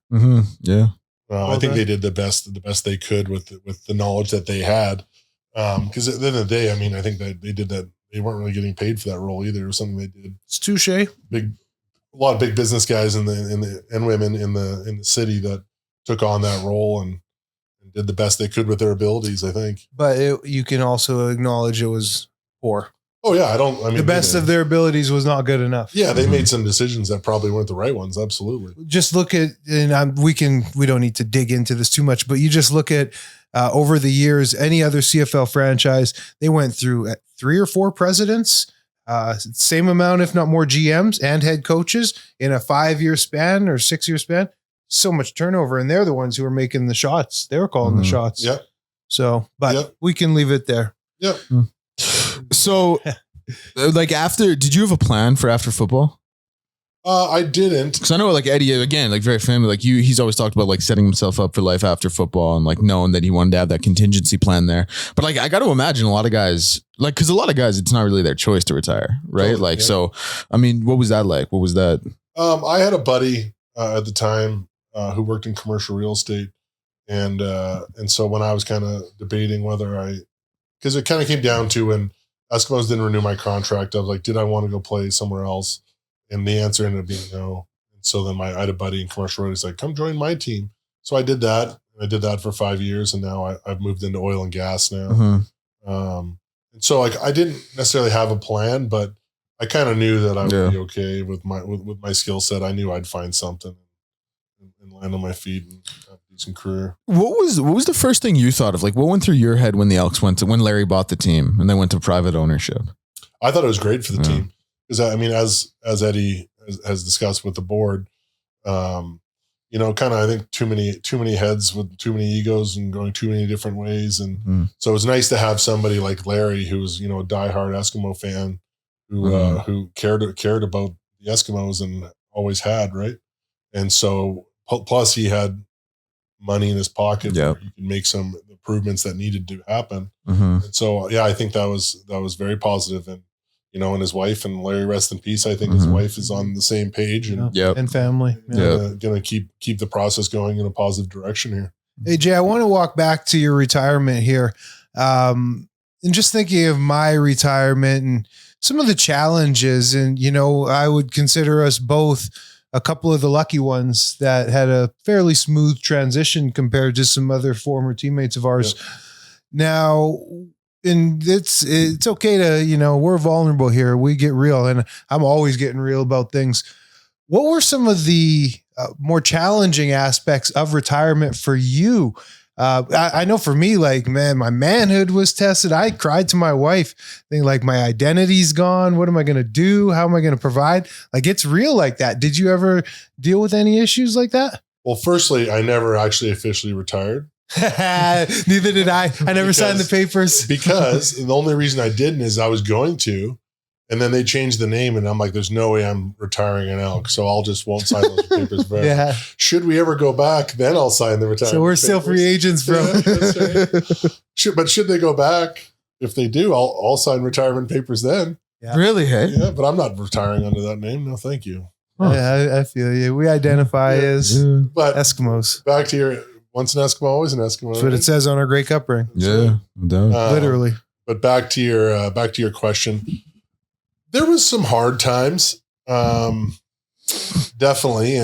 Speaker 1: Yeah.
Speaker 2: I think they did the best they could with the knowledge that they had. Because at the end of the day, I mean, I think that they did that. They weren't really getting paid for that role either. It was something they did.
Speaker 3: It's touche.
Speaker 2: A lot of big business guys and women in the city that took on that role and did the best they could with their abilities, I think.
Speaker 3: But you can also acknowledge it was poor.
Speaker 2: Oh yeah, the
Speaker 3: best of their abilities was not good enough.
Speaker 2: Yeah, they made some decisions that probably weren't the right ones. Absolutely.
Speaker 3: Just look at, and we don't need to dig into this too much, but you just look at over the years, any other CFL franchise, they went through 3 or 4 presidents, same amount, if not more, GMs and head coaches in a 5-year span or 6-year span. So much turnover, and they're the ones who are making the shots. They were calling the shots.
Speaker 2: Yep.
Speaker 3: So, but we can leave it there.
Speaker 2: Yep.
Speaker 1: So, like, did you have a plan for after football?
Speaker 2: I didn't.
Speaker 1: Because I know, like, Eddie, again, like, very family, like, he's always talked about, like, setting himself up for life after football and, like, knowing that he wanted to have that contingency plan there. But, like, I got to imagine a lot of guys, like, because a lot of guys, it's not really their choice to retire, right? Totally, so, I mean, what was that like? What was that?
Speaker 2: I had a buddy at the time who worked in commercial real estate. And so when I was kind of debating because it kind of came down to when Eskimos didn't renew my contract, I was like, did I want to go play somewhere else? And the answer ended up being no. And so then I had a buddy in commercial real estate, like, come join my team. So I did that. I did that for 5 years, and now I've moved into oil and gas now. And so like I didn't necessarily have a plan, but I kind of knew that I would be okay with my skill set. I knew I'd find something and land on my feet and have a decent career. What
Speaker 1: was the first thing you thought of? Like, what went through your head when the Elks when Larry bought the team and they went to private ownership?
Speaker 2: I thought it was great for the team because I mean, as Eddie has discussed with the board, kind of I think too many heads with too many egos and going too many different ways, and so it was nice to have somebody like Larry, who was a diehard Eskimo fan, who cared about the Eskimos and always had, right, and so. Plus, he had money in his pocket where he could make some improvements that needed to happen. And so, I think that was very positive. And and his wife, and Larry, rest in peace. I think his wife is on the same page
Speaker 3: and family.
Speaker 2: Gonna keep the process going in a positive direction here.
Speaker 3: Hey Jay, I want to walk back to your retirement here, and just thinking of my retirement and some of the challenges. And I would consider us both a couple of the lucky ones that had a fairly smooth transition compared to some other former teammates of ours. Yep. Now, and it's okay to, we're vulnerable here. We get real, and I'm always getting real about things. What were some of the more challenging aspects of retirement for you? I know for me, like, man, my manhood was tested. I cried to my wife, thinking like, my identity's gone. What am I going to do? How am I going to provide? Like, it's real like that. Did you ever deal with any issues like that?
Speaker 2: Well, firstly, I never actually officially retired.
Speaker 3: Neither did I. I never signed the papers.
Speaker 2: Because the only reason I didn't is I was going to, and then they changed the name, and I'm like, there's no way I'm retiring an elk, so I'll just won't sign those papers forever. Should we ever go back, then I'll sign the retirement.
Speaker 3: So we're still free agents, bro.
Speaker 2: But should they go back? If they do, I'll sign retirement papers then.
Speaker 3: Yeah. Really? Hey?
Speaker 2: Yeah, but I'm not retiring under that name. No, thank you.
Speaker 3: Huh. Yeah, I feel you. We identify as Eskimos.
Speaker 2: Back to your once an Eskimo, always an Eskimo.
Speaker 3: That's what it says on our Grey Cup ring.
Speaker 1: Yeah,
Speaker 3: literally.
Speaker 2: But back to your question. There was some hard times, definitely,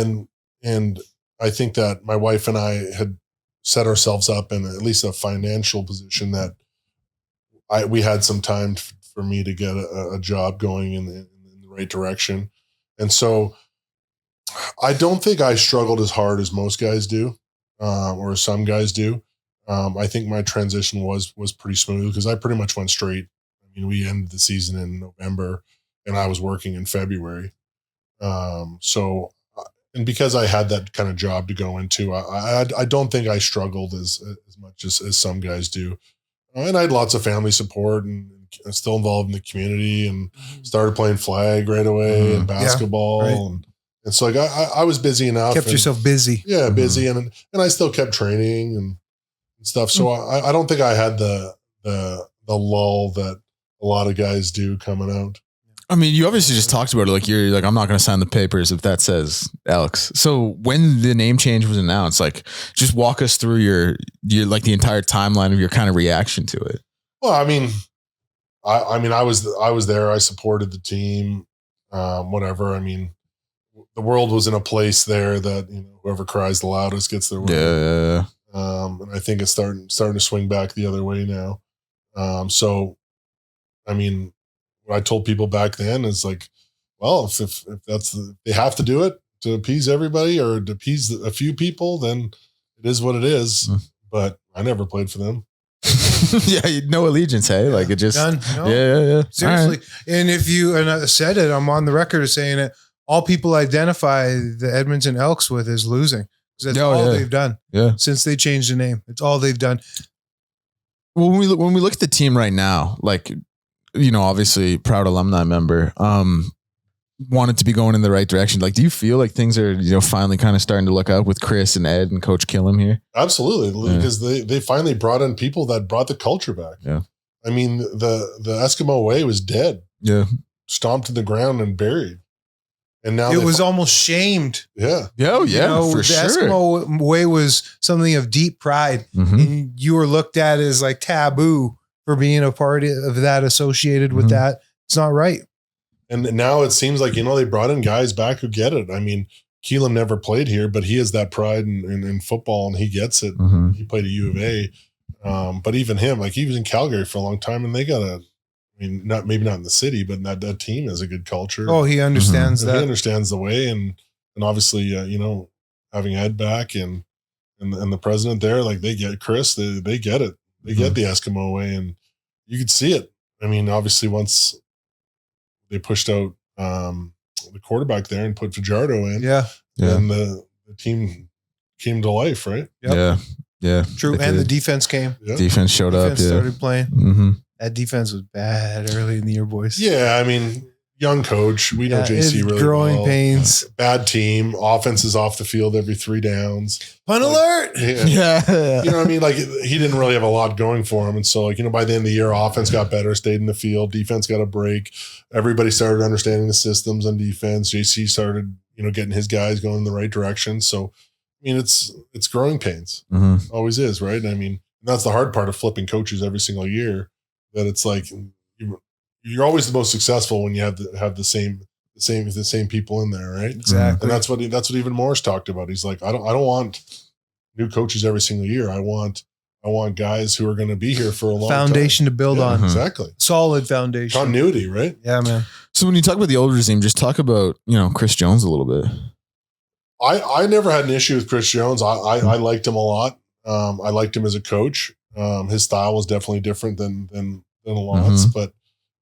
Speaker 2: and I think that my wife and I had set ourselves up in at least a financial position that we had some time for me to get a job going in the right direction. And so I don't think I struggled as hard as most guys do, or some guys do. I think my transition was pretty smooth because I pretty much went straight. I mean, we ended the season in November and I was working in February. So, and because I had that kind of job to go into, I don't think I struggled as much as some guys do. And I had lots of family support and still involved in the community and started playing flag right away and basketball. Yeah, right. And so like I was busy enough.
Speaker 3: Kept yourself busy.
Speaker 2: Yeah, busy. And I still kept training and stuff. So I don't think I had the lull that a lot of guys do coming out.
Speaker 1: I mean, you obviously just talked about it. Like you're like, I'm not going to sign the papers if that says Elks. So when the name change was announced, like just walk us through your like the entire timeline of your kind of reaction to it.
Speaker 2: Well, I mean, I was there. I supported the team, whatever. I mean, the world was in a place there that, you know, whoever cries the loudest gets their way.
Speaker 1: Yeah.
Speaker 2: And I think it's starting to swing back the other way now. So, I mean, what I told people back then is like, well, if that's they have to do it to appease everybody or to appease a few people, then it is what it is. But I never played for them.
Speaker 1: Yeah, no allegiance, hey? Like it just
Speaker 3: done. No.
Speaker 1: Yeah.
Speaker 3: Seriously. Right. And if you and I said it, I'm on the record of saying it. All people identify the Edmonton Elks with is losing. Because that's all they've done. Yeah. Since they changed the name. It's all they've done.
Speaker 1: Well, when we look at the team right now, like, you know, obviously proud alumni member, wanted to be going in the right direction. Like, do you feel like things are, you know, finally kind of starting to look up with Chris and Ed and Coach Killam here?
Speaker 2: Absolutely. Because they finally brought in people that brought the culture back.
Speaker 1: Yeah.
Speaker 2: I mean, the Eskimo way was dead.
Speaker 1: Yeah.
Speaker 2: Stomped to the ground and buried. And now
Speaker 3: it was almost shamed.
Speaker 2: Yeah.
Speaker 1: Oh, yeah. You know,
Speaker 3: for the Eskimo way was something of deep pride. And you were looked at as like taboo for being a part of that, associated with that. It's not right.
Speaker 2: And now it seems like, you know, they brought in guys back who get it. I mean, Keelan never played here, but he has that pride in football and he gets it. He played at U of A. But even him, like he was in Calgary for a long time and they got maybe not in the city, but that team has a good culture.
Speaker 3: Oh, he understands that.
Speaker 2: He understands the way. And obviously, you know, having Ed back and the president there, like they get Chris, they get it. They get the Eskimo way and you could see it. I mean, obviously once they pushed out the quarterback there and put Fajardo in, then the team came to life, right?
Speaker 3: Yep.
Speaker 1: Yeah.
Speaker 3: True. And the defense came.
Speaker 1: Yep. Defense showed up.
Speaker 3: Started playing. That defense was bad early in the year, boys.
Speaker 2: Yeah, I mean, young coach. We know JC really
Speaker 3: growing pains.
Speaker 2: Bad team. Offense is off the field every 3 downs.
Speaker 3: Punt alert.
Speaker 2: Yeah. You know what I mean? Like he didn't really have a lot going for him. And so, like, you know, by the end of the year, offense got better, stayed in the field. Defense got a break. Everybody started understanding the systems on defense. JC started, you know, getting his guys going in the right direction. So, I mean, it's growing pains. Always is, right? I mean, that's the hard part of flipping coaches every single year. That it's like you're always the most successful when you have the same people in there, right?
Speaker 3: Exactly.
Speaker 2: And that's what even Morris talked about. He's like, I don't want new coaches every single year. I want guys who are going to be here for a long
Speaker 3: foundation
Speaker 2: time.
Speaker 3: To build on.
Speaker 2: Exactly.
Speaker 3: Solid foundation.
Speaker 2: Continuity, right?
Speaker 3: Yeah, man.
Speaker 1: So when you talk about the old regime, just talk about, you know, Chris Jones a little bit.
Speaker 2: I never had an issue with Chris Jones. I liked him a lot. I liked him as a coach. His style was definitely different than a lot's, but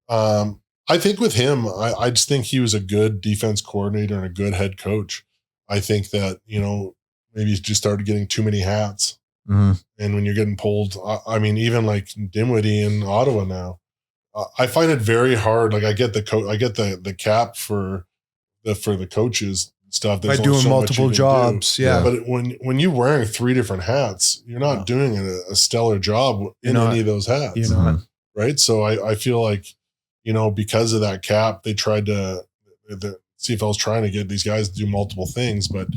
Speaker 2: I think with him, I just think he was a good defense coordinator and a good head coach. I think that, you know, maybe he just started getting too many hats. And when you're getting pulled, I mean, even like Dinwiddie in Ottawa now, I find it very hard. Like I get the cap for the coaches stuff.
Speaker 3: By doing multiple jobs. Yeah.
Speaker 2: But when you're wearing 3 different hats, you're not doing a stellar job in any of those hats.
Speaker 3: You're not.
Speaker 2: Right. So I feel like, you know, because of that cap, they tried the CFL is trying to get these guys to do multiple things. But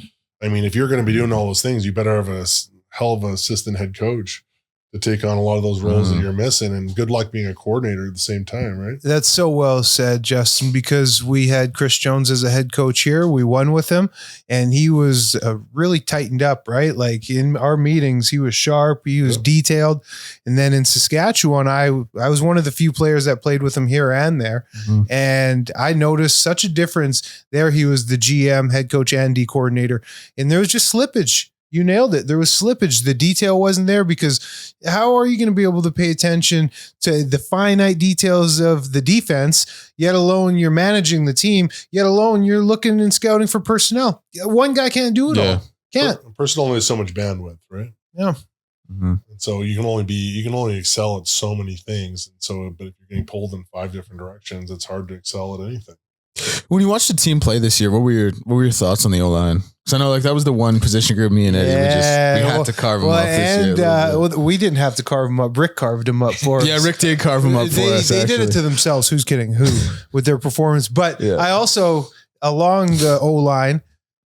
Speaker 2: I mean, if you're going to be doing all those things, you better have a hell of an assistant head coach to take on a lot of those roles that you're missing. And good luck being a coordinator at the same time, right?
Speaker 3: That's so well said, Justin, because we had Chris Jones as a head coach here. We won with him, and he was really tightened up, right? Like in our meetings, he was sharp, he was detailed. And then in Saskatchewan, I was one of the few players that played with him here and there. And I noticed such a difference there. He was the GM, head coach, and D coordinator, and there was just slippage. You nailed it. There was slippage. The detail wasn't there because how are you going to be able to pay attention to the finite details of the defense, yet alone you're managing the team, yet alone you're looking and scouting for personnel. One guy can't do it all. Can't.
Speaker 2: Personnel only has so much bandwidth, right?
Speaker 3: Yeah.
Speaker 2: And so you can only excel at so many things. And so, but if you're getting pulled in 5 different directions, it's hard to excel at anything.
Speaker 1: When you watched the team play this year, what were your thoughts on the O-line? Because I know like that was the one position group me and Eddie we had to carve them up this year.
Speaker 3: We didn't have to carve them up. Rick carved them up for us.
Speaker 1: Yeah, Rick did carve them up for us.
Speaker 3: They did it to themselves. Who's kidding who with their performance? But I also, along the O-line,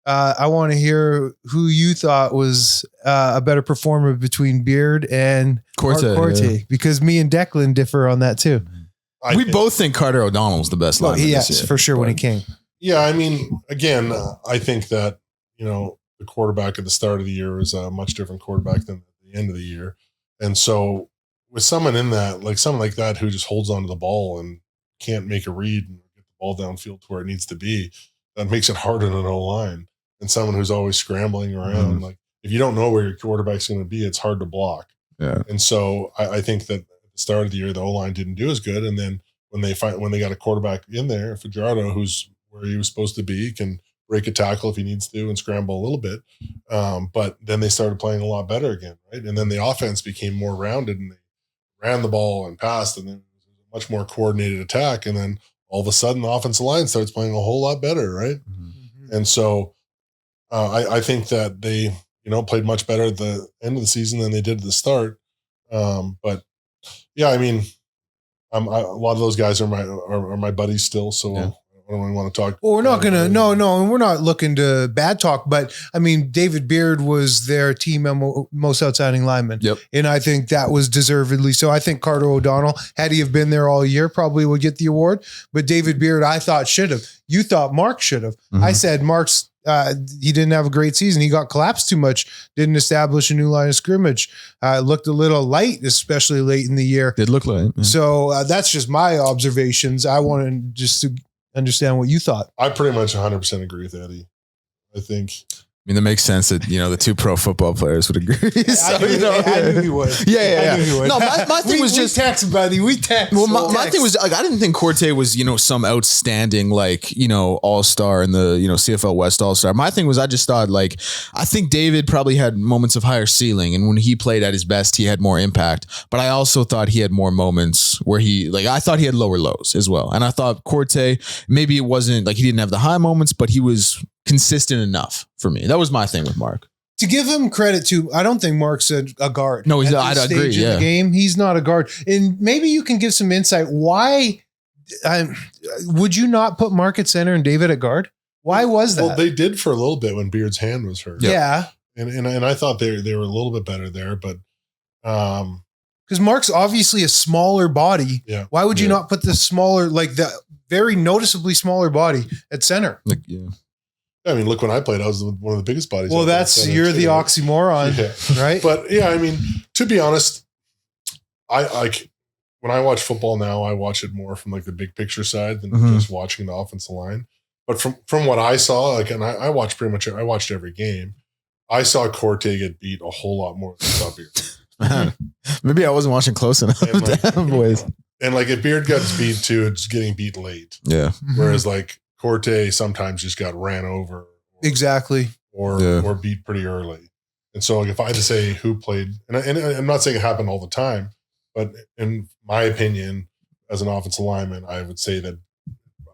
Speaker 3: I want to hear who you thought was a better performer between Beard and Corte, because me and Declan differ on that too.
Speaker 1: We both think Carter O'Donnell was the best lineman.
Speaker 3: Yes, for sure when he came.
Speaker 2: Yeah, I mean, again, I think that, the quarterback at the start of the year is a much different quarterback than at the end of the year. And so with someone in that, like someone like that who just holds onto the ball and can't make a read and get the ball downfield to where it needs to be, that makes it harder than an O-line. And someone who's always scrambling around, like if you don't know where your quarterback's going to be, it's hard to block.
Speaker 1: Yeah.
Speaker 2: And so I think that at the start of the year, the O-line didn't do as good. And then when they got a quarterback in there, Fajardo, who's where he was supposed to be, can break a tackle if he needs to and scramble a little bit. But then they started playing a lot better again, right? And then the offense became more rounded and they ran the ball and passed, and then it was a much more coordinated attack. And then all of a sudden the offensive line starts playing a whole lot better, right? And so I think that they, played much better at the end of the season than they did at the start. But yeah, I mean, a lot of those guys are my buddies still. So I don't really want to talk.
Speaker 3: Well, we're not going to, no, and we're not looking to bad talk, but I mean, David Beard was their team most outstanding lineman.
Speaker 1: Yep.
Speaker 3: And I think that was deservedly so. I think Carter O'Donnell, had he have been there all year, probably would get the award, but David Beard, I thought should have. You thought Mark should have. I said Mark's, he didn't have a great season. He got collapsed too much. Didn't establish a new line of scrimmage. Looked a little light, especially late in the year.
Speaker 1: Did look light. Yeah.
Speaker 3: So that's just my observations. I wanted just to understand what you thought.
Speaker 2: I pretty much 100% agree with Eddie. I think. I
Speaker 1: mean, that makes sense that, the 2 pro football players would agree. So,
Speaker 3: I knew he would.
Speaker 1: Yeah.
Speaker 3: I knew he would.
Speaker 1: No, my thing was just
Speaker 3: text, buddy. We text.
Speaker 1: Well, my thing was like, I didn't think Corte was, some outstanding, like, all-star in the, CFL West all-star. My thing was, I just thought like, I think David probably had moments of higher ceiling. And when he played at his best, he had more impact. But I also thought he had more moments where I thought he had lower lows as well. And I thought Corte, maybe it wasn't like he didn't have the high moments, but he was consistent enough for me. That was my thing with Mark.
Speaker 3: To give him credit too, I don't think Mark's a guard.
Speaker 1: No, I'd agree.
Speaker 3: In the game, he's not a guard. And maybe you can give some insight. Why would you not put Mark at center and David at guard? Why was that?
Speaker 2: Well, they did for a little bit when Beard's hand was hurt.
Speaker 3: Yeah.
Speaker 2: And I thought they were a little bit better there, but
Speaker 3: because Mark's obviously a smaller body.
Speaker 2: Yeah.
Speaker 3: Why would you not put the smaller, like the very noticeably smaller body at center?
Speaker 2: I mean, look, when I played, I was one of the biggest bodies.
Speaker 3: Well, you're the oxymoron, right?
Speaker 2: But yeah, I mean, to be honest, when I watch football now, I watch it more from like the big picture side than just watching the offensive line. But from what I saw, and I watched I watched every game. I saw Corte get beat a whole lot more than I saw Beard.
Speaker 1: Maybe I wasn't watching close enough. Boys.
Speaker 2: And like if Beard gets beat too, it's getting beat late.
Speaker 1: Yeah.
Speaker 2: Whereas like Corte sometimes just got ran over.
Speaker 3: Exactly.
Speaker 2: Or beat pretty early. And so like, if I had to say who played, and I'm not saying it happened all the time, but in my opinion, as an offensive lineman, I would say that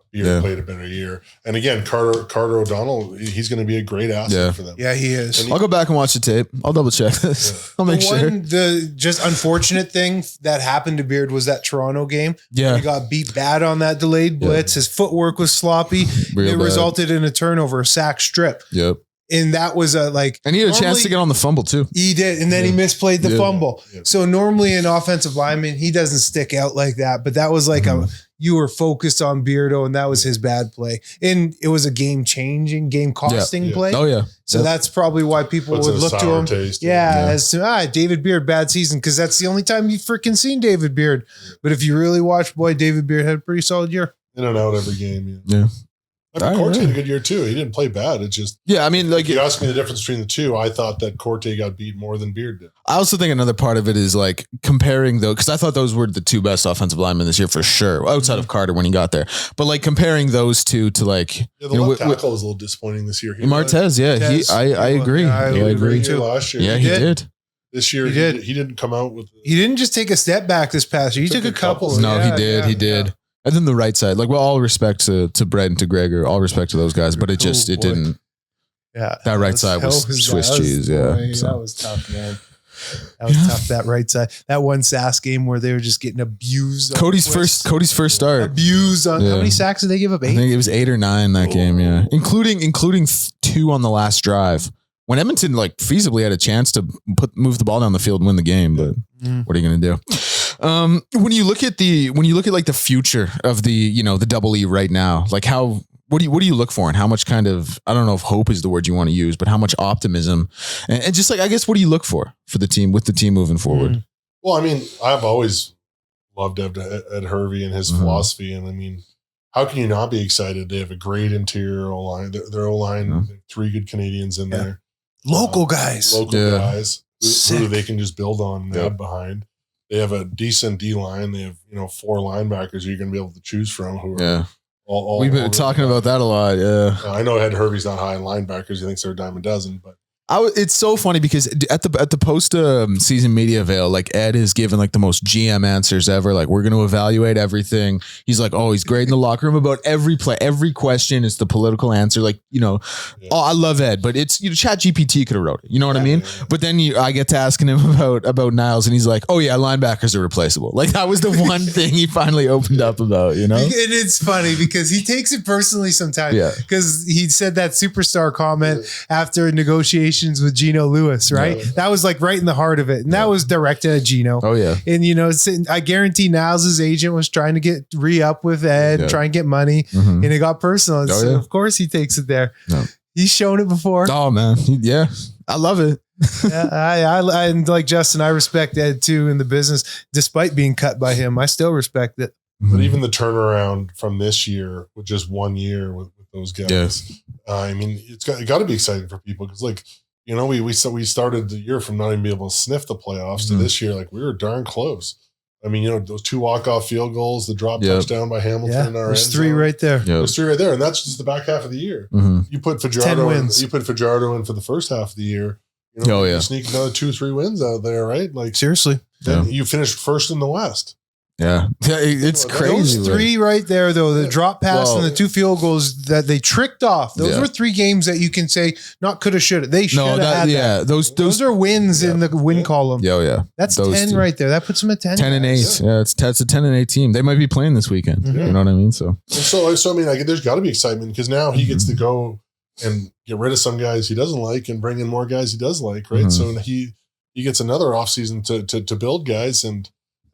Speaker 2: Beard played a better year. And again, Carter O'Donnell, he's going to be a great asset for them.
Speaker 3: Yeah, he is.
Speaker 1: I'll go back and watch the tape. I'll double check this. I'll make sure.
Speaker 3: The just unfortunate thing that happened to Beard was that Toronto game.
Speaker 1: Yeah.
Speaker 3: He got beat bad on that delayed blitz. His footwork was sloppy. It resulted in a turnover, a sack strip.
Speaker 1: Yep.
Speaker 3: And that was
Speaker 1: and he had a chance to get on the fumble too.
Speaker 3: He did. And then he misplayed the fumble. Yeah. So normally an offensive lineman, he doesn't stick out like that. But that was like you were focused on Beardo and that was his bad play. And it was a game costing play.
Speaker 1: Oh yeah.
Speaker 3: So that's probably why people would look to him.
Speaker 2: Taste,
Speaker 3: as to, David Beard, bad season. Cause that's the only time you've freaking seen David Beard. But if you really watch, boy, David Beard had a pretty solid year.
Speaker 2: In and out every game.
Speaker 1: Yeah.
Speaker 2: I mean, Corte had a good year too. He didn't play bad. It's just
Speaker 1: I mean, like
Speaker 2: if you ask me the difference between the two, I thought that Corte got beat more than Beard did.
Speaker 1: I also think another part of it is like comparing though, because I thought those were the two best offensive linemen this year for sure, outside of Carter when he got there. But like comparing those two to like
Speaker 2: the left tackle was a little disappointing this year.
Speaker 1: Martez, I agree. I agree too.
Speaker 2: Last year,
Speaker 1: he did.
Speaker 2: This year, he didn't come out with.
Speaker 3: He didn't just take a step back this past year. He took a couple.
Speaker 1: No, he did. He did. And then the right side, like, well, all respect to Brett and to Gregor, all respect to those guys, but it didn't.
Speaker 3: Yeah.
Speaker 1: That right side was Swiss cheese. Yeah.
Speaker 3: That was tough, man. That was tough. That right side, that one Sask game where they were just getting abused.
Speaker 1: Cody's first start.
Speaker 3: Abused on how many sacks did they give up? 8?
Speaker 1: I think it was 8 or 9 that game. Yeah. Including 2 on the last drive. When Edmonton like feasibly had a chance to move the ball down the field and win the game, but what are you going to do? When you look at like the future of the double E right now, like what do you look for and how much kind of, I don't know if hope is the word you want to use, but how much optimism and just like, I guess, what do you look for the team moving forward?
Speaker 2: Well, I mean, I've always loved Ed Hervey and his philosophy. And I mean, how can you not be excited? They have a great interior O-line, their O-line, 3 good Canadians in there.
Speaker 3: Local guys
Speaker 2: who they can just build on and add behind. They have a decent D line. They have 4 linebackers you're going to be able to choose from. Who are all
Speaker 1: we've been talking about that a lot. Yeah,
Speaker 2: I know Ed Hervey's not high in linebackers. He thinks they're a dime a dozen, but.
Speaker 1: It's so funny because at the post season media veil, like Ed has given like the most GM answers ever. Like, we're going to evaluate everything. He's like, he's great in the locker room about every play, every question is the political answer. Like, I love Ed, but it's, Chat GPT could have wrote it. You know what I mean? Yeah. But then I get to asking him about Niles and he's like, linebackers are replaceable. Like, that was the one thing he finally opened up about, And
Speaker 3: it's funny because he takes it personally sometimes. Yeah. Because he said that superstar comment after negotiation with Gino Lewis, right? Yeah. That was like right in the heart of it. And that was directed at Gino.
Speaker 1: Oh, yeah.
Speaker 3: And I guarantee Niles' agent was trying to get re-up with Ed, try and get money. And it got personal. And so of course he takes it there. No. He's shown it before.
Speaker 1: Oh, man. I love it.
Speaker 3: I like Justin, I respect Ed too in the business. Despite being cut by him, I still respect it.
Speaker 2: But even the turnaround from this year with just 1 year with those guys, I mean, it's got to be exciting for people because, like, we started the year from not even being able to sniff the playoffs to this year, like we were darn close. I mean, those 2 walk-off field goals, the drop touchdown by Hamilton in our
Speaker 3: there's 3 right there.
Speaker 2: There's 3 right there, and that's just the back half of the year. You put Fajardo in for the first half of the year. You sneak another 2-3 wins out there, right? Like,
Speaker 3: seriously,
Speaker 2: then you finished first in the West.
Speaker 1: Yeah, it's crazy.
Speaker 3: Those 3 right there, though, the drop pass and the 2 field goals that they tricked off. Those were 3 games that you can say not coulda, shoulda. They should have had that. Those are wins in the win column.
Speaker 1: Yeah.
Speaker 3: That's those 10 right there. That puts them at 10.
Speaker 1: 10-8. Yeah, it's a 10-8 team. They might be playing this weekend. You know what I mean? So
Speaker 2: I mean, like, there's got to be excitement because now he gets to go and get rid of some guys he doesn't like and bring in more guys he does like, right? So he gets another offseason to build guys and.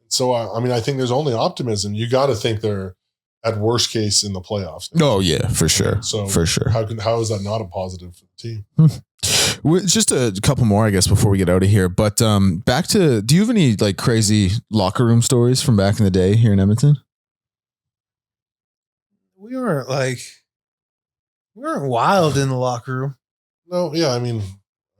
Speaker 2: So, I mean, I think there's only optimism. You got to think they're at worst case in the playoffs.
Speaker 1: Oh yeah, for sure.
Speaker 2: So
Speaker 1: for sure.
Speaker 2: How is that not a positive for the team?
Speaker 1: Just a couple more, I guess, before we get out of here. But back to, do you have any like crazy locker room stories from back in the day here in Edmonton?
Speaker 3: We weren't wild in the locker room.
Speaker 2: No, yeah, I mean,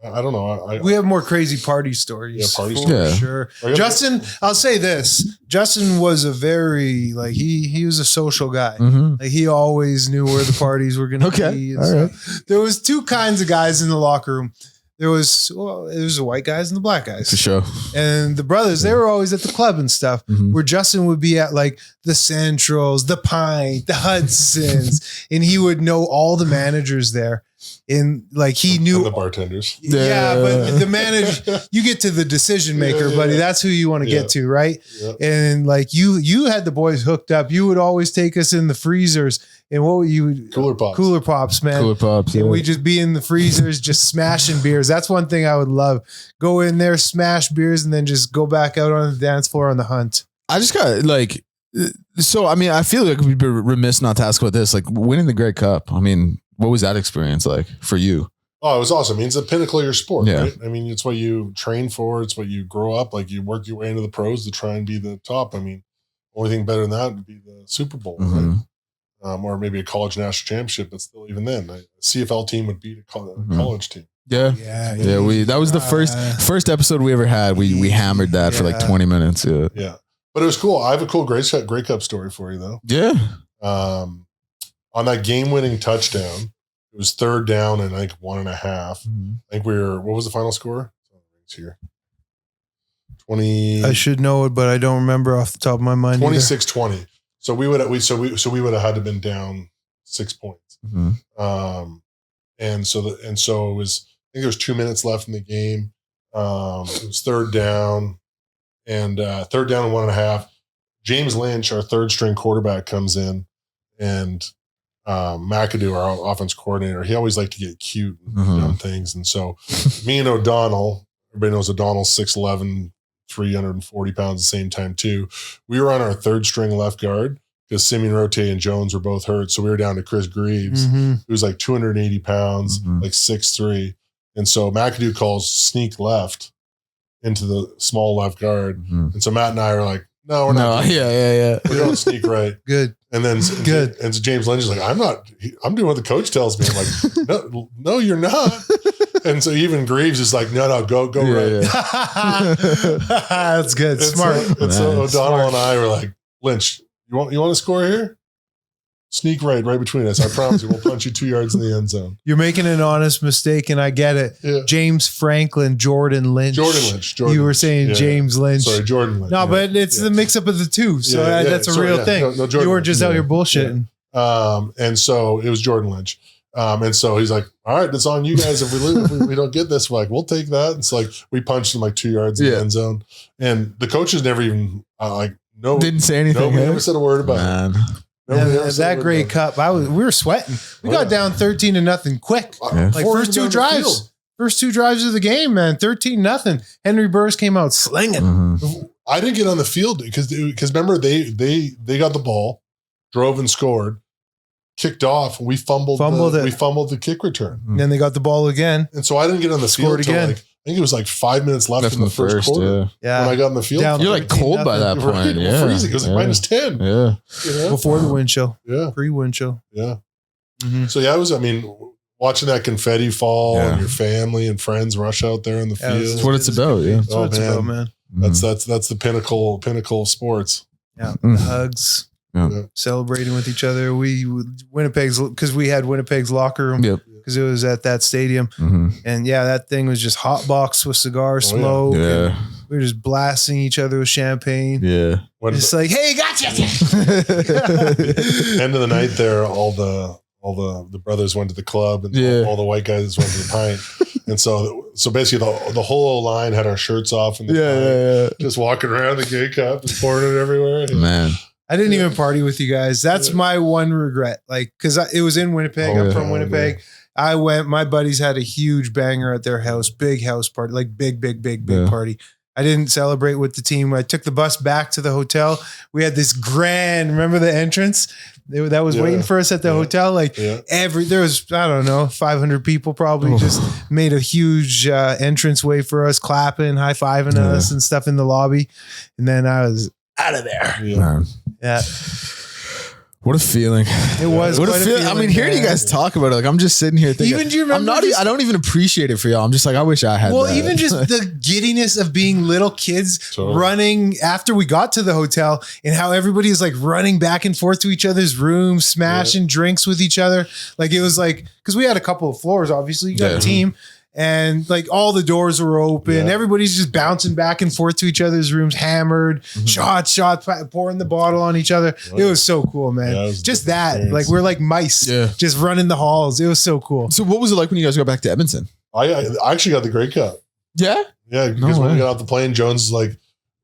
Speaker 2: I don't know.
Speaker 3: We have more crazy party stories.
Speaker 2: Yeah, party stories.
Speaker 3: Sure. Justin, I'll say this. Justin was a very, like, he was a social guy. Like, he always knew where the parties were going to be. And all right. There was 2 kinds of guys in the locker room. There was the white guys and the black guys.
Speaker 1: For sure.
Speaker 3: And the brothers, they were always at the club and stuff, where Justin would be at like the Centrals, the Pint, the Hudsons, and he would know all the managers there. in like he knew
Speaker 2: the bartenders.
Speaker 3: Yeah, but the manager, you get to the decision maker, buddy. That's who you want to get to, right? Yeah. And like you had the boys hooked up. You would always take us in the freezers. And what were you?
Speaker 2: Cooler
Speaker 3: pops, man.
Speaker 1: Cooler pops.
Speaker 3: And we just be in the freezers, just smashing beers. That's one thing I would love. Go in there, smash beers, and then just go back out on the dance floor on the hunt.
Speaker 1: I just got like, so, I mean, I feel like we'd be remiss not to ask about this. Like winning the Grey Cup. I mean, what was that experience like for you?
Speaker 2: Oh, it was awesome. I mean, it's the pinnacle of your sport, right? I mean, it's what you train for. It's what you grow up. Like you work your way into the pros to try and be the top. I mean, only thing better than that would be the Super Bowl, right? Or maybe a college national championship, but still, even then, a CFL team would beat a college team.
Speaker 1: Yeah. That was the first episode we ever had. We hammered that for like 20 minutes.
Speaker 2: Yeah. But it was cool. I have a cool Grey Cup story for you, though.
Speaker 1: Yeah.
Speaker 2: On that game-winning touchdown, it was 3rd down and I think 1.5. I think what was the final score? It's here. 20.
Speaker 3: I should know it, but I don't remember off the top of my mind.
Speaker 2: 26-20. So we would have had to been down 6 points. And so it was, I think there was 2 minutes left in the game. It was 3rd down and 3rd down and 1.5. James Lynch, our 3rd string quarterback, comes in, and McAdoo, our offense coordinator, he always liked to get cute and dumb things. And so me and O'Donnell, everybody knows O'Donnell's 6'11", 340 pounds at the same time too. We were on our 3rd string left guard because Simeon Rote and Jones were both hurt. So we were down to Chris Greaves, who was like 280 pounds, like 6'3". And so McAdoo calls sneak left into the small left guard. And so Matt and I are like, no, we're not.
Speaker 1: Yeah.
Speaker 2: We're going sneak right.
Speaker 3: Good.
Speaker 2: And then
Speaker 3: good.
Speaker 2: And so James Lynch is like, I'm doing what the coach tells me. I'm like, no, you're not. And so even Greaves is like, no, go right.
Speaker 3: Yeah. That's good. Smart.
Speaker 2: So O'Donnell and I were like, Lynch, you want to score here? Sneak right between us. I promise you, we'll punch you 2 yards in the end zone.
Speaker 3: You're making an honest mistake, and I get it. Yeah. James Franklin, Jordan Lynch. You were saying James Lynch.
Speaker 2: Sorry, Jordan Lynch.
Speaker 3: No, but it's the mix-up of the two, so that's a real thing. No, you were just out here bullshitting.
Speaker 2: And so it was Jordan Lynch. And so he's like, all right, it's on you guys. If we lose, if we don't get this, we're like, we'll take that. It's like we punched him like 2 yards in the end zone. And the coaches never even
Speaker 1: didn't say anything.
Speaker 2: Nobody ever said a word about it.
Speaker 3: That Grey Cup, we were sweating. We got down 13-0 quick. Like first two drives of the game, man. 13-0. Henry Burris came out slinging.
Speaker 2: I didn't get on the field because remember they got the ball, drove and scored, kicked off, and we fumbled the kick return.
Speaker 3: And then they got the ball again.
Speaker 2: And so I didn't get on the field again. I think it was like 5 minutes left in the first quarter.
Speaker 3: Yeah.
Speaker 2: When I got in the field.
Speaker 1: You're like cold by that point.
Speaker 2: Yeah. Freezing. It was like -10.
Speaker 1: Yeah.
Speaker 2: You know?
Speaker 3: Before the wind chill.
Speaker 2: Yeah.
Speaker 3: Pre-wind chill.
Speaker 2: Yeah. So watching that confetti fall and your family and friends rush out there in the field.
Speaker 1: That's what it's about. Yeah.
Speaker 3: That's what it's about, man.
Speaker 2: That's the pinnacle of sports.
Speaker 3: Yeah. The hugs. Yeah. Celebrating with each other. Because we had Winnipeg's locker room.
Speaker 1: Yep.
Speaker 3: Because it was at that stadium. And that thing was just hot box with cigar smoke.
Speaker 1: Yeah.
Speaker 3: We were just blasting each other with champagne.
Speaker 1: Yeah.
Speaker 3: It's like, hey, gotcha.
Speaker 2: End of the night there, all the brothers went to the club and all the white guys went to the pint. And so basically the whole line had our shirts off and just walking around the Grey Cup and pouring it everywhere.
Speaker 1: Man.
Speaker 3: I didn't even party with you guys. That's my one regret. Like, because it was in Winnipeg. I'm from Winnipeg. I went, my buddies had a huge banger at their house, big house party, like big party. I didn't celebrate with the team. I took the bus back to the hotel. We had this grand, remember the entrance that was waiting for us at the hotel? Like there was, I don't know, 500 people probably just made a huge entrance way for us, clapping, high-fiving us and stuff in the lobby. And then I was out of there. Yeah.
Speaker 1: What a feeling.
Speaker 3: It was.
Speaker 1: What a feeling. I mean, hearing you guys talk about it, like I'm just sitting here thinking,
Speaker 3: even do you remember
Speaker 1: I don't even appreciate it for y'all. I'm just like, I wish I had that.
Speaker 3: Well, even just the giddiness of being little kids running after we got to the hotel and how everybody is like running back and forth to each other's rooms, smashing drinks with each other. Like it was like, because we had a couple of floors, obviously. You got a team. and like all the doors were open.
Speaker 2: Yeah.
Speaker 3: Everybody's just bouncing back and forth to each other's rooms, hammered, shots, pouring the bottle on each other. It was so cool, man.
Speaker 2: Yeah,
Speaker 3: just that, like we're like mice, just running the halls. It was so cool.
Speaker 1: So what was it like when you guys got back to Edmonton?
Speaker 2: I actually got the Grey Cup.
Speaker 1: Yeah,
Speaker 2: yeah. Because when we got off the plane, Jones is like,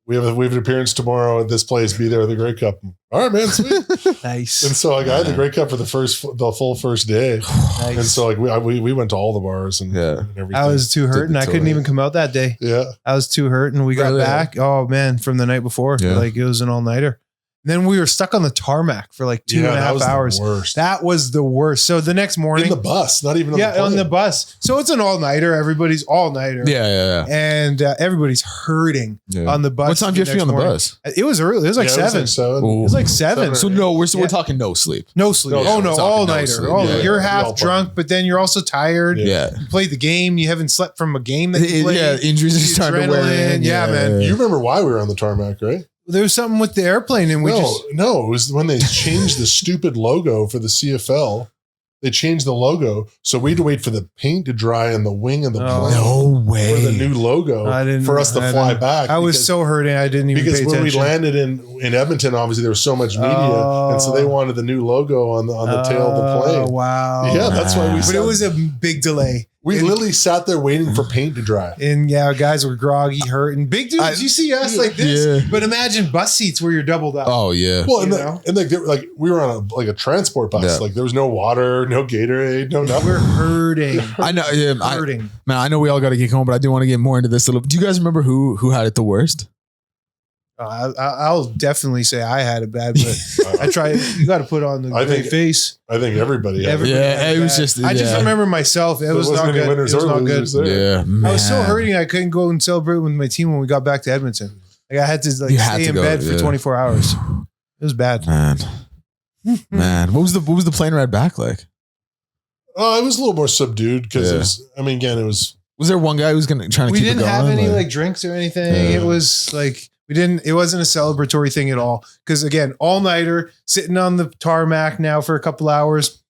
Speaker 2: we have an appearance tomorrow at this place. Be there with the Grey Cup. All right, man, sweet.
Speaker 3: Nice.
Speaker 2: And so like I had the Grey Cup for the full first day.
Speaker 3: Nice.
Speaker 2: And so like we went to all the bars and everything.
Speaker 3: I was too hurt and I couldn't even come out that day.
Speaker 2: Yeah,
Speaker 3: I was too hurt and we got back. Oh man, from the night before, like it was an all nighter. Then we were stuck on the tarmac for like 2.5 hours. That was the worst. So the next morning,
Speaker 2: in the bus, not even on the plane.
Speaker 3: on the bus. So it's an all nighter. Everybody's all nighter.
Speaker 1: Yeah.
Speaker 3: And everybody's hurting on the bus.
Speaker 1: What time did you have to be on the bus?
Speaker 3: It was early. It was like 7.
Speaker 2: It
Speaker 3: was like 7.
Speaker 1: So no, we're talking no sleep.
Speaker 3: No sleep. Oh no, all nighter. You're half drunk, but then you're also tired.
Speaker 1: Yeah.
Speaker 3: You played the game. You haven't slept from a game that you played.
Speaker 1: Yeah, injuries are starting to wear in.
Speaker 3: Yeah, man.
Speaker 2: You remember why we were on the tarmac, right?
Speaker 3: There was something with the airplane and
Speaker 2: no, it was when they changed the stupid logo for the CFL. They changed the logo. So we had to wait for the paint to dry on the wing of the plane.
Speaker 1: No way.
Speaker 2: For the new logo for us to fly back.
Speaker 3: I was so hurting. I didn't even pay attention.
Speaker 2: Because when we landed in Edmonton, obviously there was so much media. And so they wanted the new logo on the tail of the plane.
Speaker 3: Oh, wow.
Speaker 2: Yeah, that's why we
Speaker 3: But it was a big delay.
Speaker 2: We literally sat there waiting for paint to dry.
Speaker 3: And guys were groggy, hurting. Big dudes, you see us like this. But imagine bus seats where you're doubled up.
Speaker 1: Oh, yeah.
Speaker 2: Well, and like we were on a transport bus. Yeah. Like there was no water, no Gatorade, no nothing.
Speaker 3: We're hurting.
Speaker 1: I know. Yeah,
Speaker 3: hurting.
Speaker 1: Man, I know we all got to get home, but I do want to get more into this a little. Do you guys remember who had it the worst?
Speaker 3: I'll definitely say I had it bad, but I try. You got to put on the face.
Speaker 2: I think everybody.
Speaker 1: It was just.
Speaker 3: I just remember myself. It was not good. It was not good.
Speaker 1: Yeah, man.
Speaker 3: I was so hurting. I couldn't go and celebrate with my team when we got back to Edmonton. Like I had to stay in bed for 24 hours. It was bad,
Speaker 1: man. What was the plane ride back like?
Speaker 2: Oh, it was a little more subdued because it was. I mean, again, it was.
Speaker 1: Was there one guy who was trying to keep it going?
Speaker 3: We didn't have any drinks or anything. It was like. It wasn't a celebratory thing at all. Because again, all nighter, sitting on the tarmac now for a couple hours,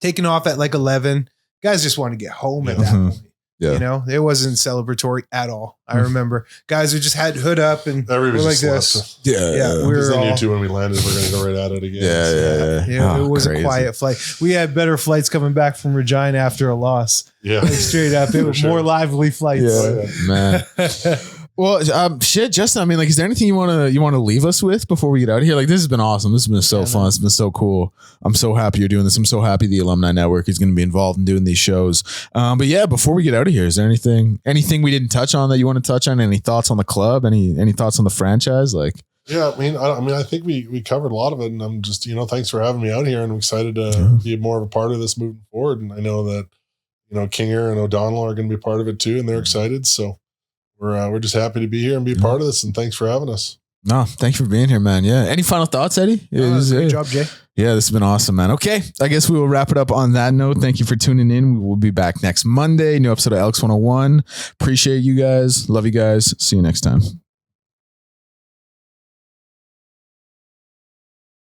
Speaker 3: taking off at like 11. Guys just want to get home at that point. Yeah. You know, it wasn't celebratory at all. I remember guys who just had hood up and
Speaker 2: everybody
Speaker 3: like this.
Speaker 1: Yeah.
Speaker 3: We were
Speaker 2: all, knew too when we landed, we're going to go right at it again.
Speaker 1: Yeah.
Speaker 3: It was a quiet flight. We had better flights coming back from Regina after a loss.
Speaker 2: Yeah.
Speaker 3: Like straight up. It was more lively flights.
Speaker 1: Yeah. Man. Well, Justin, I mean, like, is there anything you want to leave us with before we get out of here? Like, this has been awesome. This has been so fun. It's been so cool. I'm so happy you're doing this. I'm so happy the Alumni Network is going to be involved in doing these shows. But yeah, before we get out of here, is there anything we didn't touch on that you want to touch on? Any thoughts on the club? Any thoughts on the franchise? Like,
Speaker 2: yeah, I mean, I think we covered a lot of it, and I'm just, thanks for having me out here, and I'm excited to be more of a part of this moving forward. And I know that, Kinger and O'Donnell are going to be part of it too, and they're excited. So. We're just happy to be here and be a part of this, and thanks for having us.
Speaker 1: No, thanks for being here, man. Yeah. Any final thoughts, Eddie?
Speaker 3: Good job, Jay.
Speaker 1: Yeah, this has been awesome, man. Okay, I guess we will wrap it up on that note. Thank you for tuning in. We will be back next Monday. New episode of Elks 101. Appreciate you guys. Love you guys. See you next time.